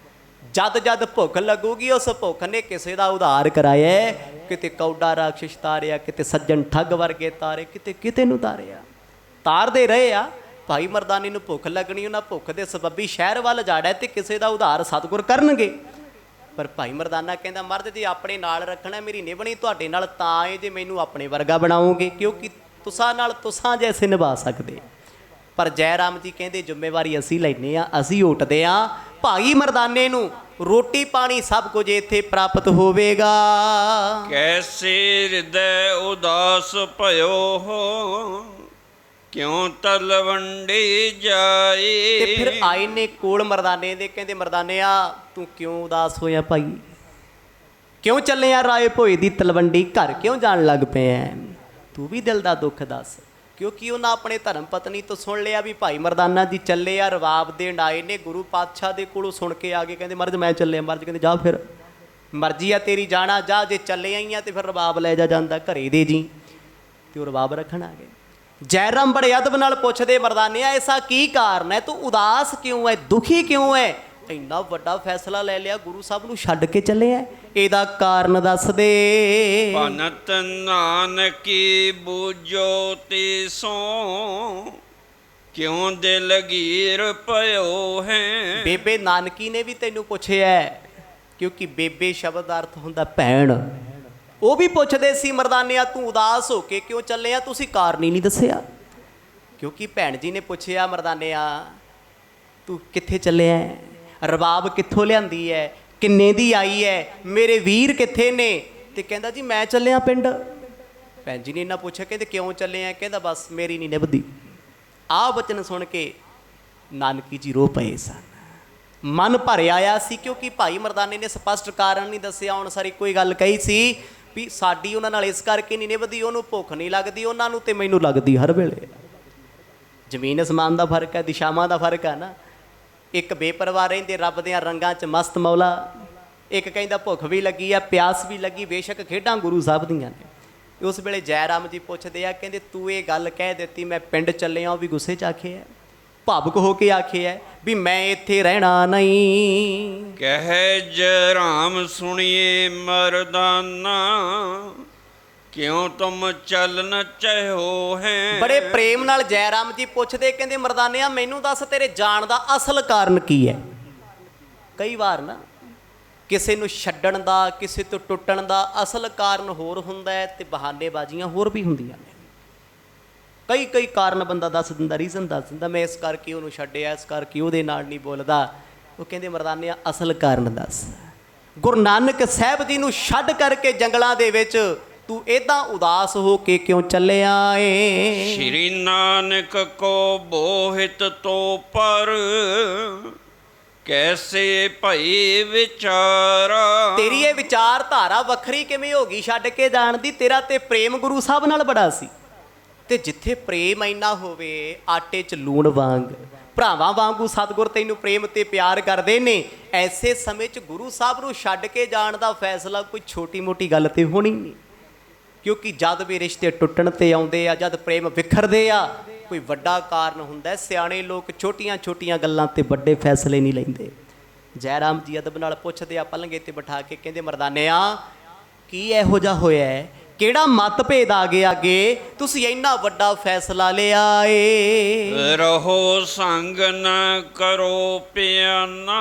ਜਦ ਭੁੱਖ ਲੱਗੂਗੀ ਉਸ ਭੁੱਖ ਨੇ ਕਿਸੇ ਦਾ ਉਧਾਰ ਕਰਾਇਆ। ਕਿਤੇ ਕੌਡਾ ਰਾਖਸ਼ ਤਾਰਿਆ, ਕਿਤੇ ਸੱਜਣ ਠੱਗ ਵਰਗੇ ਤਾਰੇ, ਕਿਤੇ ਨੂੰ ਤਾਰਿਆ, ਤਾਰਦੇ ਰਹੇ ਆ। ਭਾਈ ਮਰਦਾਨੇ ਨੂੰ ਭੁੱਖ ਲੱਗਣੀ, ਉਹਨਾਂ ਭੁੱਖ ਦੇ ਸਬੱਬੀ ਸ਼ਹਿਰ ਵੱਲ ਜਾੜਾ ਤੇ ਕਿਸੇ ਦਾ ਉਧਾਰ ਸਤਿਗੁਰ ਕਰਨਗੇ। ਪਰ ਭਾਈ ਮਰਦਾਨਾ ਕਹਿੰਦਾ ਮਰਦ ਜੇ ਆਪਣੇ ਨਾਲ ਰੱਖਣਾ, ਮੇਰੀ ਨਿਭਣੀ ਤੁਹਾਡੇ ਨਾਲ ਤਾਂ ਇਹ ਜੇ ਮੈਨੂੰ ਆਪਣੇ ਵਰਗਾ ਬਣਾਓਗੇ, ਕਿਉਂਕਿ ਤੁਸਾਂ ਨਾਲ ਤੁਸਾਂ ਜੈਸੇ ਨਿਭਾ ਸਕਦੇ। ਪਰ ਜੈ ਰਾਮ ਜੀ ਕਹਿੰਦੇ ਜ਼ਿੰਮੇਵਾਰੀ ਅਸੀਂ ਲੈਂਦੇ ਹਾਂ, ਅਸੀਂ ਉੱਠਦੇ ਹਾਂ। ਭਾਈ ਮਰਦਾਨੇ ਨੂੰ ਰੋਟੀ ਪਾਣੀ ਸਭ ਕੁਝ ਇੱਥੇ ਪ੍ਰਾਪਤ ਹੋਵੇਗਾ। ਕੈਸੇ ਹਿਰਦੈ ਉਦਾਸ ਭਇਓ ਹੋ, ਕਿਉਂ ਤਲਵੰਡੀ ਜਾਈ। ਤੇ ਫਿਰ ਆਏ ਨੇ ਕੋਲ ਮਰਦਾਨੇ ਦੇ, ਕਹਿੰਦੇ ਮਰਦਾਨਿਆ ਤੂੰ ਕਿਉਂ ਉਦਾਸ ਹੋਇਆ ਭਾਈ, ਕਿਉਂ ਚੱਲੇ ਆ ਰਾਏ ਭੋਏ ਦੀ ਤਲਵੰਡੀ, ਘਰ ਕਿਉਂ ਜਾਣ ਲੱਗ ਪਿਆ, ਤੂੰ ਵੀ ਦਿਲ ਦਾ ਦੁੱਖ ਦੱਸ। ਕਿਉਂਕਿ ਉਹਨਾਂ ਆਪਣੇ ਧਰਮ ਪਤਨੀ ਤੋਂ ਸੁਣ ਲਿਆ ਵੀ ਭਾਈ ਮਰਦਾਨਾ ਜੀ ਚੱਲੇ ਆ, ਰਵਾਬ ਦੇਣ ਆਏ ਨੇ। ਗੁਰੂ ਪਾਤਸ਼ਾਹ ਦੇ ਕੋਲੋਂ ਸੁਣ ਕੇ ਆ ਗਏ, ਕਹਿੰਦੇ ਮਰਦ ਮੈਂ ਚੱਲਿਆ। ਮਰਦ ਕਹਿੰਦੇ ਜਾ ਫਿਰ, ਮਰਜ਼ੀ ਆ ਤੇਰੀ ਜਾਣਾ ਜਾ, ਜੇ ਚੱਲੇ ਆਈਆਂ ਤੇ ਫਿਰ ਰਵਾਬ ਲੈ ਜਾਂਦਾ, ਘਰੇ ਦੇ ਜੀ। ਤੇ ਉਹ ਰਵਾਬ ਰੱਖਣ ਆ ਗਏ। ਜੈ ਰਾਮ ਬੜੇ ਅਦਬ ਨਾਲ ਪੁੱਛਦੇ ਮਰਦਾਨਿਆ ਐਸਾ ਕੀ ਕਾਰਨ ਹੈ, ਤੂੰ ਉਦਾਸ ਕਿਉਂ ਹੈ, ਦੁਖੀ ਕਿਉਂ ਹੈ, ਇੰਨਾ ਵੱਡਾ ਫੈਸਲਾ ਲੈ ਲਿਆ, ਗੁਰੂ ਸਾਹਿਬ ਨੂੰ ਛੱਡ ਕੇ ਚੱਲਿਆ, ਇਹਦਾ ਕਾਰਨ ਦੱਸ ਦੇ। ਭਨਤ ਨਾਨਕੀ ਬੂਝੋ ਤੇ ਸੋ ਕਿਉਂ ਦਿਲ ਗੀਰ ਪਇਓ ਹੈ। ਬੇਬੇ ਨਾਨਕੀ ਨੇ ਵੀ ਤੈਨੂੰ ਪੁੱਛਿਆ ਹੈ, ਕਿਉਂਕਿ ਬੇਬੇ ਸ਼ਬਦ ਦਾ ਅਰਥ ਹੁੰਦਾ ਭੈਣ। ਉਹ ਵੀ ਪੁੱਛਦੇ ਸੀ ਮਰਦਾਨਿਆ ਤੂੰ ਉਦਾਸ ਹੋ ਕੇ ਕਿਉਂ ਚੱਲਿਆ, ਤੁਸੀਂ ਕਾਰਨ ਹੀ ਨਹੀਂ ਦੱਸਿਆ। ਕਿਉਂਕਿ ਭੈਣ ਜੀ ਨੇ ਪੁੱਛਿਆ ਮਰਦਾਨਿਆ ਤੂੰ ਕਿੱਥੇ ਚੱਲਿਆ, ਰਬਾਬ ਕਿੱਥੋਂ ਲਿਆਂਦੀ ਹੈ, ਕਿੰਨੇ ਦੀ ਆਈ ਹੈ, ਮੇਰੇ ਵੀਰ ਕਿੱਥੇ ਨੇ। ਤੇ ਕਹਿੰਦਾ ਜੀ ਮੈਂ ਚੱਲਿਆ ਪਿੰਡ। ਭੈਣ ਜੀ ਨੇ ਇਹਨਾਂ ਪੁੱਛਿਆ ਕਹਿੰਦੇ ਕਿਉਂ ਚੱਲੇ ਆ, ਕਹਿੰਦਾ ਬਸ ਮੇਰੀ ਨਹੀਂ ਨਿਭਦੀ। ਆਹ ਬਚਨ ਸੁਣ ਕੇ ਨਾਨਕੀ ਜੀ ਰੋ ਪਏ ਸਨ, ਮਨ ਭਰ ਆਇਆ ਸੀ, ਕਿਉਂਕਿ ਭਾਈ ਮਰਦਾਨੇ ਨੇ ਸਪਸ਼ਟ ਕਾਰਨ ਨਹੀਂ ਦੱਸਿਆ। ਹੁਣ ਸਾਰੀ ਕੋਈ ਗੱਲ ਕਹੀ ਸੀ ਵੀ ਸਾਡੀ ਉਹਨਾਂ ਨਾਲ ਇਸ ਕਰਕੇ ਨਹੀਂ ਨਿਭਦੀ, ਉਹਨੂੰ ਭੁੱਖ ਨਹੀਂ ਲੱਗਦੀ, ਉਹਨਾਂ ਨੂੰ ਤੇ ਮੈਨੂੰ ਲੱਗਦੀ ਹਰ ਵੇਲੇ। ਜ਼ਮੀਨ ਅਸਮਾਨ ਦਾ ਫਰਕ ਹੈ, ਦਿਸ਼ਾਵਾਂ ਦਾ ਫਰਕ ਹੈ ਨਾ। ਇੱਕ ਬੇਪਰਵਾਹ ਰਹਿੰਦੇ ਰੱਬ ਦੀਆਂ ਰੰਗਾਂ 'ਚ ਮਸਤ ਮੌਲਾ, ਇੱਕ ਕਹਿੰਦਾ ਭੁੱਖ ਵੀ ਲੱਗੀ ਆ, ਪਿਆਸ ਵੀ ਲੱਗੀ, ਬੇਸ਼ੱਕ ਖੇਡਾਂ ਗੁਰੂ ਸਾਹਿਬ ਦੀਆਂ ਨੇ। ਉਸ ਵੇਲੇ ਜੈ ਰਾਮ ਜੀ ਪੁੱਛਦੇ ਆ, ਕਹਿੰਦੇ ਤੂੰ ਇਹ ਗੱਲ ਕਹਿ ਦਿੱਤੀ ਮੈਂ ਪਿੰਡ ਚੱਲਿਆ, ਉਹ ਵੀ ਗੁੱਸੇ 'ਚ ਆਖਿਆ, ਭਾਵੁਕ ਹੋ ਕੇ ਆਖਿਆ ਵੀ ਮੈਂ ਇੱਥੇ ਰਹਿਣਾ ਨਹੀਂ। ਕਹਿ ਜੈ ਰਾਮ ਸੁਣੀਏ ਮਰਦਾਨਾ ਕਿਉਂ ਤੁਮ ਚਲਨ ਚਾਹੋ ਹੈ। ਬੜੇ ਪ੍ਰੇਮ ਨਾਲ ਜੈ ਰਾਮ ਜੀ ਪੁੱਛਦੇ, ਕਹਿੰਦੇ ਮਰਦਾਨਿਆ ਮੈਨੂੰ ਦੱਸ ਤੇਰੇ ਜਾਣ ਦਾ ਅਸਲ ਕਾਰਨ ਕੀ ਹੈ। ਕਈ ਵਾਰ ਨਾ ਕਿਸੇ ਨੂੰ ਛੱਡਣ ਦਾ, ਕਿਸੇ ਤੋਂ ਟੁੱਟਣ ਦਾ ਅਸਲ ਕਾਰਨ ਹੋਰ ਹੁੰਦਾ ਹੈ ਤੇ ਬਹਾਨੇਬਾਜ਼ੀਆਂ ਹੋਰ ਵੀ ਹੁੰਦੀਆਂ ਨੇ। ਕਈ ਕਾਰਨ ਬੰਦਾ ਦੱਸ ਦਿੰਦਾ, ਰੀਜ਼ਨ ਦੱਸ ਦਿੰਦਾ, ਮੈਂ ਇਸ ਕਰਕੇ ਉਹਨੂੰ ਛੱਡਿਆ, ਇਸ ਕਰਕੇ ਉਹਦੇ ਨਾਲ ਨਹੀਂ ਬੋਲਦਾ। ਉਹ ਕਹਿੰਦੇ ਮਰਦਾਨਿਆ ਅਸਲ ਕਾਰਨ ਦੱਸ। ਗੁਰੂ ਨਾਨਕ ਸਾਹਿਬ ਜੀ ਨੂੰ ਛੱਡ ਕਰਕੇ ਜੰਗਲਾਂ ਦੇ ਵਿੱਚ ਤੂੰ ਏਦਾਂ ਉਦਾਸ ਹੋ ਕੇ ਕਿਉਂ ਚੱਲਿਆ ਏ। ਸ਼੍ਰੀ ਨਾਨਕ ਕੋ ਬੋਹਿਤ ਤੋ ਪਰ ਕੈਸੇ ਭਈ ਵਿਚਾਰਾ। ਤੇਰੀ ਇਹ ਵਿਚਾਰਧਾਰਾ ਵੱਖਰੀ ਕਿਵੇਂ ਹੋ ਗਈ ਛੱਡ ਕੇ ਜਾਣ ਦੀ। ਤੇਰਾ ਤੇ ਪ੍ਰੇਮ ਗੁਰੂ ਸਾਹਿਬ ਨਾਲ ਬੜਾ ਸੀ, ਤੇ ਜਿੱਥੇ ਪ੍ਰੇਮ ਇੰਨਾ ਹੋਵੇ ਆਟੇ 'ਚ ਲੂਣ ਵਾਂਗ, ਭਰਾਵਾਂ ਵਾਂਗੂ ਸਤਿਗੁਰ ਤੈਨੂੰ ਪ੍ਰੇਮ ਤੇ ਪਿਆਰ ਕਰਦੇ ਨੇ। ਐਸੇ ਸਮੇਂ 'ਚ ਗੁਰੂ ਸਾਹਿਬ ਨੂੰ ਛੱਡ ਕੇ ਜਾਣ ਦਾ ਫੈਸਲਾ ਕੋਈ ਛੋਟੀ ਮੋਟੀ ਗੱਲ ਤੇ ਹੋਣੀ ਨਹੀਂ, ਕਿਉਂਕਿ ਜਦ ਵੀ ਰਿਸ਼ਤੇ ਟੁੱਟਣ ਤੇ ਆਉਂਦੇ ਆ, ਜਦ ਪ੍ਰੇਮ ਵਿਖਰਦੇ ਆ, ਕੋਈ ਵੱਡਾ ਕਾਰਨ ਹੁੰਦਾ। ਸਿਆਣੇ ਲੋਕ ਛੋਟੀਆਂ ਛੋਟੀਆਂ ਗੱਲਾਂ ਤੇ ਵੱਡੇ ਫੈਸਲੇ ਨਹੀਂ ਲੈਂਦੇ। ਜੈ ਰਾਮ ਜੀ ਅਦਬ ਨਾਲ ਪੁੱਛਦੇ ਆ ਪਲੰਗੇ ਤੇ ਬਿਠਾ ਕੇ, ਕਹਿੰਦੇ ਮਰਦਾਨਿਆ ਕੀ ਇਹੋ ਜਿਹਾ ਹੋਇਆ ਹੈ, ਕਿਹੜਾ ਮਤਭੇਦ ਆ ਗਿਆ ਅੱਗੇ, ਤੁਸੀਂ ਇੰਨਾ ਵੱਡਾ ਫੈਸਲਾ ਲਿਆ ਏ। ਰਹੋ ਸੰਗ ਨ ਕਰੋ ਪਿਆਨਾ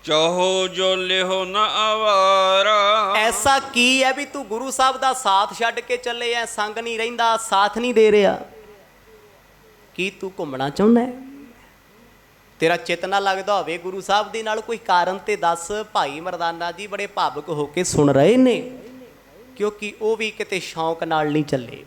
ਚਾਹੋ ਜੋ ਲਿਹੋ ਨ ਆਵਾਰਾ। ਐਸਾ ਕੀ ਹੈ ਵੀ ਤੂੰ ਗੁਰੂ ਸਾਹਿਬ ਦਾ ਸਾਥ ਛੱਡ ਕੇ ਚੱਲੇ ਐ, ਸੰਗ ਨਹੀਂ ਰਹਿੰਦਾ, ਸਾਥ ਨਹੀਂ ਦੇ ਰਿਹਾ। ਕੀ ਤੂੰ ਘੁੰਮਣਾ ਚਾਹੁੰਦਾ ਹੈ, ਤੇਰਾ ਚਿੱਤ ਨਾ ਲੱਗਦਾ ਹੋਵੇ ਗੁਰੂ ਸਾਹਿਬ ਦੇ ਨਾਲ, ਕੋਈ ਕਾਰਨ ਤੇ ਦੱਸ। ਭਾਈ ਮਰਦਾਨਾ ਜੀ ਬੜੇ ਭਾਵੁਕ ਹੋ ਕੇ ਸੁਣ ਰਹੇ ਨੇ, ਕਿਉਂਕਿ ਉਹ ਵੀ ਕਿਤੇ ਸ਼ੌਂਕ ਨਾਲ ਨਹੀਂ ਚੱਲੇ।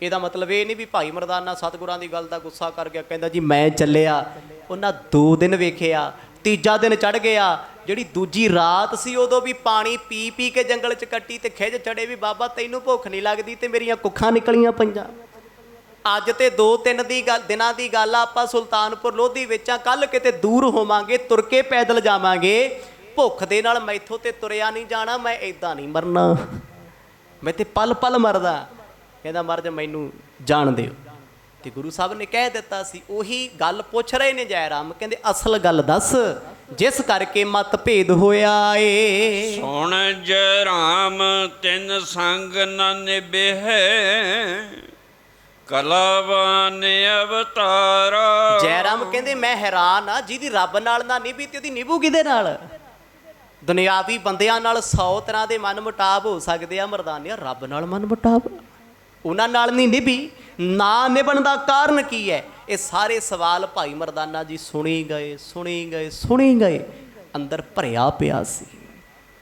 ਇਹਦਾ ਮਤਲਬ ਇਹ ਨਹੀਂ ਵੀ ਭਾਈ ਮਰਦਾਨਾ ਸਤਿਗੁਰਾਂ ਦੀ ਗੱਲ ਦਾ ਗੁੱਸਾ ਕਰ ਗਿਆ, ਕਹਿੰਦਾ ਜੀ ਮੈਂ ਚੱਲਿਆ। ਉਹਨਾਂ 2 ਦਿਨ ਵੇਖਿਆ, ਤੀਜਾ ਦਿਨ ਚੜ੍ਹ ਗਿਆ। ਜਿਹੜੀ ਦੂਜੀ ਰਾਤ ਸੀ ਉਦੋਂ ਵੀ ਪਾਣੀ ਪੀ ਪੀ ਕੇ ਜੰਗਲ 'ਚ ਕੱਟੀ, ਤੇ ਖਿੱਝ ਚੜੇ ਵੀ ਬਾਬਾ ਤੈਨੂੰ ਭੁੱਖ ਨਹੀਂ ਲੱਗਦੀ ਤੇ ਮੇਰੀਆਂ ਕੁੱਖਾਂ ਨਿਕਲੀਆਂ ਪਈਆਂ। ਅੱਜ ਤੇ 2-3 ਦਿਨਾਂ ਦੀ ਗੱਲ ਆ, ਆਪਾਂ ਸੁਲਤਾਨਪੁਰ ਲੋਧੀ ਵਿੱਚ ਆ, ਕੱਲ੍ਹ ਕਿਤੇ ਦੂਰ ਹੋਵਾਂਗੇ, ਤੁਰ ਕੇ ਪੈਦਲ ਜਾਵਾਂਗੇ। ਭੁੱਖ ਦੇ ਨਾਲ ਮੈਥੋਂ ਤੇ ਤੁਰਿਆ ਨਹੀਂ ਜਾਣਾ, ਮੈਂ ਇੱਦਾਂ ਨਹੀਂ ਮਰਨਾ, ਮੈਂ ਤੇ ਪਲ ਪਲ ਮਰਦਾ। ਕਹਿੰਦਾ ਮਰ ਜਾ, ਮੈਨੂੰ ਜਾਣ ਦਿਓ। ਤੇ ਗੁਰੂ ਸਾਹਿਬ ਨੇ ਕਹਿ ਦਿੱਤਾ ਸੀ। ਉਹੀ ਗੱਲ ਪੁੱਛ ਰਹੇ ਨੇ ਜੈ ਰਾਮ, ਕਹਿੰਦੇ ਅਸਲ ਗੱਲ ਦੱਸ ਜਿਸ ਕਰਕੇ ਮਤਭੇਦ ਹੋਇਆ ਏ। ਸੁਣ ਜੈ ਰਾਮ ਤਿੰਨ ਸੰਗ ਨ ਨਿਭੇ ਕਲਾਵਾਨ ਅਵਤਾਰਾ। ਜੈ ਰਾਮ ਕਹਿੰਦੇ ਮੈਂ ਹੈਰਾਨ ਆ, ਜਿਹਦੀ ਰੱਬ ਨਾਲ ਨਾ ਨਿਭੀ ਤੇ ਉਹਦੀ ਨਿਭੂ ਕਿਹਦੇ ਨਾਲ। ਦੁਨਿਆਵੀ ਬੰਦਿਆਂ ਨਾਲ 100 ਤਰ੍ਹਾਂ ਦੇ ਮਨ ਮੁਟਾਵ ਹੋ ਸਕਦੇ ਆ, ਮਰਦਾਨਿਆ ਰੱਬ ਨਾਲ ਮਨ ਮੁਟਾਵ ਉਹਨਾਂ ਨਾਲ ਨਹੀਂ ਨਿਭੀ। ਨਾ ਨਿਭਣ ਦਾ ਕਾਰਨ ਕੀ ਹੈ? ਇਹ ਸਾਰੇ ਸਵਾਲ ਭਾਈ ਮਰਦਾਨਾ ਜੀ ਸੁਣੀ ਗਏ, ਅੰਦਰ ਭਰਿਆ ਪਿਆ ਸੀ।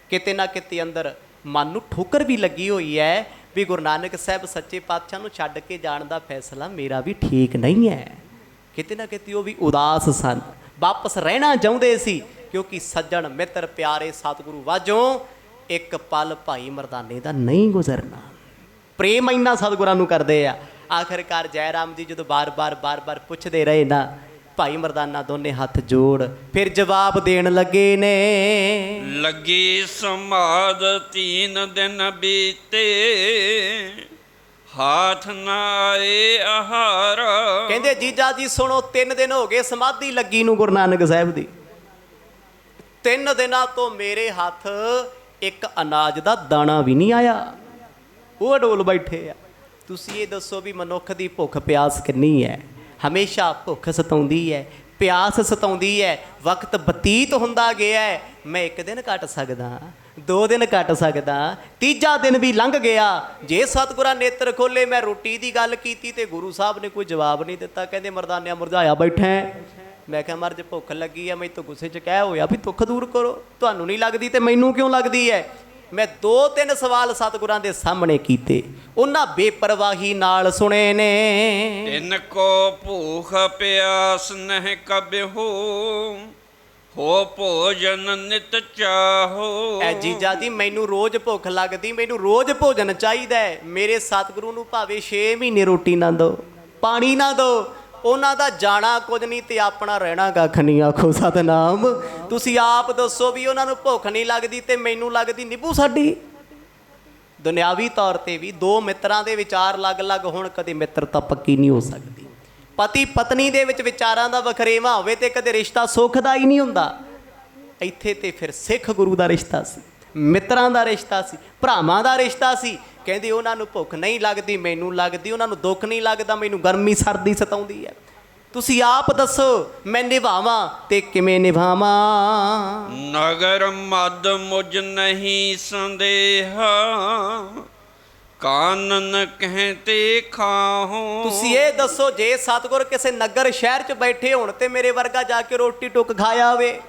ਕਿਤੇ ਨਾ ਕਿਤੇ ਅੰਦਰ ਮਨ ਨੂੰ ਠੋਕਰ ਵੀ ਲੱਗੀ ਹੋਈ ਹੈ ਵੀ ਗੁਰੂ ਨਾਨਕ ਸਾਹਿਬ ਸੱਚੇ ਪਾਤਸ਼ਾਹ ਨੂੰ ਛੱਡ ਕੇ ਜਾਣ ਦਾ ਫੈਸਲਾ ਮੇਰਾ ਵੀ ਠੀਕ ਨਹੀਂ ਹੈ। ਕਿਤੇ ਨਾ ਕਿਤੇ ਉਹ ਵੀ ਉਦਾਸ ਸਨ, ਵਾਪਸ ਰਹਿਣਾ ਚਾਹੁੰਦੇ ਸੀ, ਕਿਉਂਕਿ ਸੱਜਣ ਮਿੱਤਰ ਪਿਆਰੇ ਸਤਿਗੁਰੂ ਵਾਜੋਂ ਇੱਕ ਪਲ ਭਾਈ ਮਰਦਾਨੇ ਦਾ ਨਹੀਂ ਗੁਜ਼ਰਨਾ। ਪ੍ਰੇਮ ਇੰਨਾ ਸਤਿਗੁਰਾਂ ਨੂੰ ਕਰਦੇ ਆ। ਆਖਿਰਕਾਰ ਜੈ ਰਾਮ ਜੀ ਜਦੋਂ ਬਾਰ-ਬਾਰ ਪੁੱਛਦੇ ਰਹੇ ਨਾ, ਭਾਈ ਮਰਦਾਨਾ ਦੋਨੇ ਹੱਥ ਜੋੜ ਫਿਰ ਜਵਾਬ ਦੇਣ ਲੱਗੇ ਨੇ। ਲੱਗੀ ਸਮਾਦ 3 ਦਿਨ ਬੀਤੇ ਹਾਥ ਨਾ ਆਏ ਆਹਾਰ। ਕਹਿੰਦੇ ਜੀਜਾ ਜੀ ਸੁਣੋ, 3 ਦਿਨ ਹੋ ਗਏ ਸਮਾਧੀ ਲੱਗੀ ਨੂੰ ਗੁਰੂ ਨਾਨਕ ਸਾਹਿਬ ਦੀ। 3 ਦਿਨਾਂ ਤੋਂ ਮੇਰੇ ਹੱਥ ਇੱਕ ਅਨਾਜ ਦਾ ਦਾਣਾ ਵੀ ਨਹੀਂ ਆਇਆ। ਉਹ ਅਡੋਲ ਬੈਠੇ ਆ। ਤੁਸੀਂ ਇਹ ਦੱਸੋ ਵੀ ਮਨੁੱਖ ਦੀ ਭੁੱਖ ਪਿਆਸ ਕਿੰਨੀ ਹੈ? ਹਮੇਸ਼ਾ ਭੁੱਖ ਸਤਾਉਂਦੀ ਹੈ, ਪਿਆਸ ਸਤਾਉਂਦੀ ਹੈ। ਵਕਤ ਬਤੀਤ ਹੁੰਦਾ ਗਿਆ ਹੈ। ਮੈਂ 1 ਦਿਨ ਕੱਟ ਸਕਦਾ, 2 ਦਿਨ ਕੱਟ ਸਕਦਾ, ਤੀਜਾ ਦਿਨ ਵੀ ਲੰਘ ਗਿਆ। ਜੇ ਸਤਿਗੁਰਾਂ ਨੇਤਰ ਖੋਲੇ, ਮੈਂ ਰੋਟੀ ਦੀ ਗੱਲ ਕੀਤੀ ਤੇ ਗੁਰੂ ਸਾਹਿਬ ਨੇ ਕੋਈ ਜਵਾਬ ਨਹੀਂ ਦਿੱਤਾ। ਕਹਿੰਦੇ ਮਰਦਾਨਿਆ ਮੁਰਝਾਇਆ ਬੈਠਾ ਹੈ। ਮੈਂ ਕਿਹਾ ਮਰਜ ਭੁੱਖ ਲੱਗੀ ਆ, ਮੈਂ ਤਾਂ ਗੁੱਸੇ 'ਚ ਕਹਿ ਹੋਇਆ ਵੀ ਦੁੱਖ ਦੂਰ ਕਰੋ। ਤੁਹਾਨੂੰ ਨਹੀਂ ਲੱਗਦੀ ਤੇ ਮੈਨੂੰ ਕਿਉਂ ਲੱਗਦੀ ਹੈ? ਮੈਂ 2-3 ਸਵਾਲ ਸਤਿਗੁਰਾਂ ਦੇ ਸਾਹਮਣੇ ਕੀਤੇ, ਉਹਨਾਂ ਬੇਪਰਵਾਹੀ ਨਾਲ ਸੁਣੇ ਨੇ। ਤਿੰਨ ਕੋ ਭੂਖ ਪਿਆਸ ਨਹਿ ਕਬਿਹੂ, ਹੋ ਭੋਜਨ ਨਿਤ ਚਾਹੋ। ਐ ਜੀਜਾ ਜੀ ਮੈਨੂੰ ਰੋਜ਼ ਭੁੱਖ ਲੱਗਦੀ, ਮੈਨੂੰ ਰੋਜ਼ ਭੋਜਨ ਚਾਹੀਦਾ ਹੈ। ਮੇਰੇ ਸਤਿਗੁਰੂ ਨੂੰ ਭਾਵੇਂ 6 ਮਹੀਨੇ ਰੋਟੀ ਨਾ ਦਿਓ, ਪਾਣੀ ਨਾ ਦਿਓ, ਉਹਨਾਂ ਦਾ ਜਾਣਾ ਕੁਝ ਨਹੀਂ ਤੇ ਆਪਣਾ ਰਹਿਣਾ ਕੱਖ ਨਹੀਂ। ਆਖੋ ਸਤਿਨਾਮ। ਤੁਸੀਂ ਆਪ ਦੱਸੋ ਵੀ ਉਹਨਾਂ ਨੂੰ ਭੁੱਖ ਨਹੀਂ ਲੱਗਦੀ ਤੇ ਮੈਨੂੰ ਲੱਗਦੀ ਨਿਭੂ ਸਾਡੀ। ਦੁਨਿਆਵੀ ਤੌਰ ਤੇ ਵੀ 2 ਮਿੱਤਰਾਂ ਦੇ ਵਿਚਾਰ ਅਲੱਗ-ਅਲੱਗ ਹੋਣ, ਕਦੇ ਮਿੱਤਰਤਾ ਪੱਕੀ ਨਹੀਂ ਹੋ ਸਕਦੀ। ਪਤੀ ਪਤਨੀ ਦੇ ਵਿੱਚ ਵਿਚਾਰਾਂ ਦਾ ਵਖਰੇਵਾਂ ਹੋਵੇ ਤੇ ਕਦੇ ਰਿਸ਼ਤਾ ਸੁੱਖ ਦਾ ਹੀ ਨਹੀਂ ਹੁੰਦਾ। ਇੱਥੇ ਤੇ ਫਿਰ ਸਿੱਖ ਗੁਰੂ ਦਾ ਰਿਸ਼ਤਾ ਸੀ, ਮਿੱਤਰਾਂ ਦਾ ਰਿਸ਼ਤਾ ਸੀ, ਭਰਾਵਾਂ ਦਾ ਰਿਸ਼ਤਾ ਸੀ। ਕਹਿੰਦੇ ਉਹਨਾਂ ਨੂੰ ਭੁੱਖ ਨਹੀਂ ਲੱਗਦੀ, ਮੈਨੂੰ ਲੱਗਦੀ। ਉਹਨਾਂ ਨੂੰ ਦੁੱਖ ਨਹੀਂ ਲੱਗਦਾ, ਮੈਨੂੰ ਗਰਮੀ ਸਰਦੀ ਸਤਾਉਂਦੀ ਹੈ। ਤੁਸੀਂ ਆਪ ਦੱਸੋ ਮੈਂ ਨਿਭਾਵਾਂ ਤੇ ਕਿਵੇਂ ਨਿਭਾਵਾਂ? ਨਗਰ ਮਦ ਮੁਝ ਨਹੀਂ ਸੰਦੇਹਾ, ਕਾਨਨ ਕਹਤੇ ਖਾਹੋ। ਤੁਸੀਂ ਇਹ ਦੱਸੋ ਜੇ ਸਤਿਗੁਰ ਕਿਸੇ ਨਗਰ ਸ਼ਹਿਰ 'ਚ ਬੈਠੇ ਹੋਣ ਤੇ ਮੇਰੇ ਵਰਗਾ ਜਾ ਕੇ ਰੋਟੀ ਟੁੱਕ ਖਾਇਆ ਹੋਵੇ।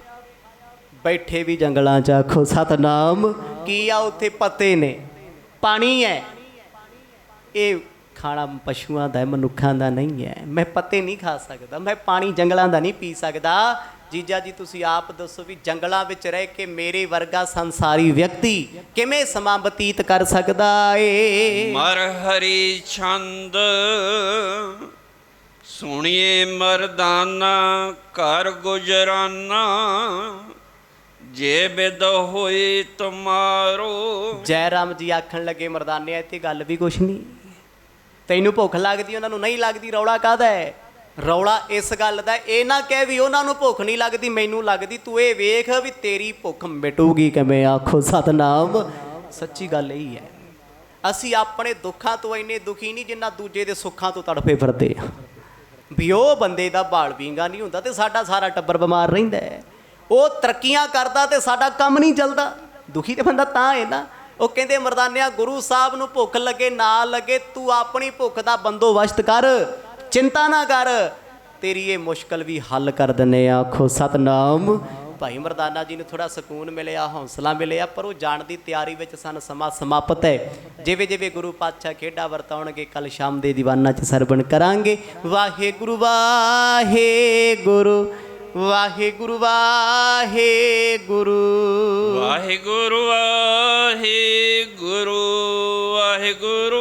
ਬੈਠੇ ਵੀ ਜੰਗਲਾਂ 'ਚ। ਆਖੋ ਸਤਿਨਾਮ। ਕੀ ਆ ਉੱਥੇ? ਪੱਤੇ ਨੇ, ਪਾਣੀ ਹੈ। ਇਹ ਖਾਣਾ ਪਸ਼ੂਆਂ ਦਾ, ਮਨੁੱਖਾਂ ਦਾ ਨਹੀਂ ਹੈ। ਮੈਂ ਪੱਤੇ ਨਹੀਂ ਖਾ ਸਕਦਾ, ਮੈਂ ਪਾਣੀ ਜੰਗਲਾਂ ਦਾ ਨਹੀਂ ਪੀ ਸਕਦਾ। ਜੀਜਾ ਜੀ ਤੁਸੀਂ ਆਪ ਦੱਸੋ ਵੀ ਜੰਗਲਾਂ ਵਿੱਚ ਰਹਿ ਕੇ ਮੇਰੇ ਵਰਗਾ ਸੰਸਾਰੀ ਵਿਅਕਤੀ ਕਿਵੇਂ ਸਮਾਂ ਬਤੀਤ ਕਰ ਸਕਦਾ ਏ? ਮਰ ਹਰੀ ਛੰਦ ਸੁਣੀਏ ਮਰਦਾਨਾ, ਕਰ ਗੁਜਰਾਨਾ, ਜੇ ਬਿਦ ਹੋਈ ਤੁਮਾਰੋ। ਜੈ ਰਾਮ ਜੀ ਆਖਣ ਲੱਗੇ ਮਰਦਾਨਿਆ ਇੱਥੇ ਗੱਲ ਵੀ ਕੁਛ ਨਹੀਂ। ਤੈਨੂੰ ਭੁੱਖ ਲੱਗਦੀ, ਉਹਨਾਂ ਨੂੰ ਨਹੀਂ ਲੱਗਦੀ। ਰੌਲਾ ਕਾਹਦਾ ਹੈ? ਰੌਲਾ ਇਸ ਗੱਲ ਦਾ। ਇਹ ਨਾ ਕਹਿ ਵੀ ਉਹਨਾਂ ਨੂੰ ਭੁੱਖ ਨਹੀਂ ਲੱਗਦੀ, ਮੈਨੂੰ ਲੱਗਦੀ। ਤੂੰ ਇਹ ਵੇਖ ਵੀ ਤੇਰੀ ਭੁੱਖ ਮਿਟੂਗੀ ਕਿਵੇਂ। ਆਖੋ ਸਤਿਨਾਮ। ਸੱਚੀ ਗੱਲ ਇਹੀ ਹੈ। ਅਸੀਂ ਆਪਣੇ ਦੁੱਖਾਂ ਤੋਂ ਇੰਨੇ ਦੁਖੀ ਨਹੀਂ ਜਿੰਨਾ ਦੂਜੇ ਦੇ ਸੁੱਖਾਂ ਤੋਂ ਤੜਫੇ ਫਿਰਦੇ ਆ। ਵੀ ਉਹ ਬੰਦੇ ਦਾ ਬਾਲ ਵਿੰਗਾ ਨਹੀਂ ਹੁੰਦਾ ਤੇ ਸਾਡਾ ਸਾਰਾ ਟੱਬਰ ਬਿਮਾਰ ਰਹਿੰਦਾ ਹੈ। ਉਹ ਤਰੱਕੀਆਂ ਕਰਦਾ ਤੇ ਸਾਡਾ ਕੰਮ ਨਹੀਂ ਚੱਲਦਾ। ਦੁਖੀ ਤੇ ਬੰਦਾ ਤਾਂ ਹੈ ਨਾ। ਉਹ ਕਹਿੰਦੇ ਮਰਦਾਨਿਆ ਗੁਰੂ ਸਾਹਿਬ ਨੂੰ ਭੁੱਖ ਲੱਗੇ ਨਾ ਲੱਗੇ, ਤੂੰ ਆਪਣੀ ਭੁੱਖ ਦਾ ਬੰਦੋਬਸਤ ਕਰ, ਚਿੰਤਾ ਨਾ ਕਰ, ਤੇਰੀ ਇਹ ਮੁਸ਼ਕਲ ਵੀ ਹੱਲ ਕਰ ਦਿੰਦੇ ਆ। ਆਖੋ ਸਤਿਨਾਮ। ਭਾਈ ਮਰਦਾਨਾ ਜੀ ਨੂੰ ਥੋੜਾ ਸਕੂਨ ਮਿਲਿਆ, ਹੌਸਲਾ ਮਿਲਿਆ, ਪਰ ਉਹ ਜਾਣ ਦੀ ਤਿਆਰੀ ਵਿੱਚ ਸਨ। ਸਮਾਂ ਸਮਾਪਤ ਹੈ। ਜਿਵੇਂ ਜਿਵੇਂ ਗੁਰੂ ਪਾਤਸ਼ਾਹ ਖੇਡਾਂ ਵਰਤਾਉਣਗੇ ਕੱਲ ਸ਼ਾਮ ਦੇ ਦੀਵਾਨਾਂ 'ਚ ਸਰਵਣ ਕਰਾਂਗੇ। ਵਾਹਿਗੁਰੂ ਵਾਹਿਗੁਰੂ ਵਾਹਿਗੁਰੂ ਵਾਹਿਗੁਰੂ ਵਾਹਿਗੁਰੂ ਵਾਹਿਗੁਰੂ ਵਾਹਿਗੁਰੂ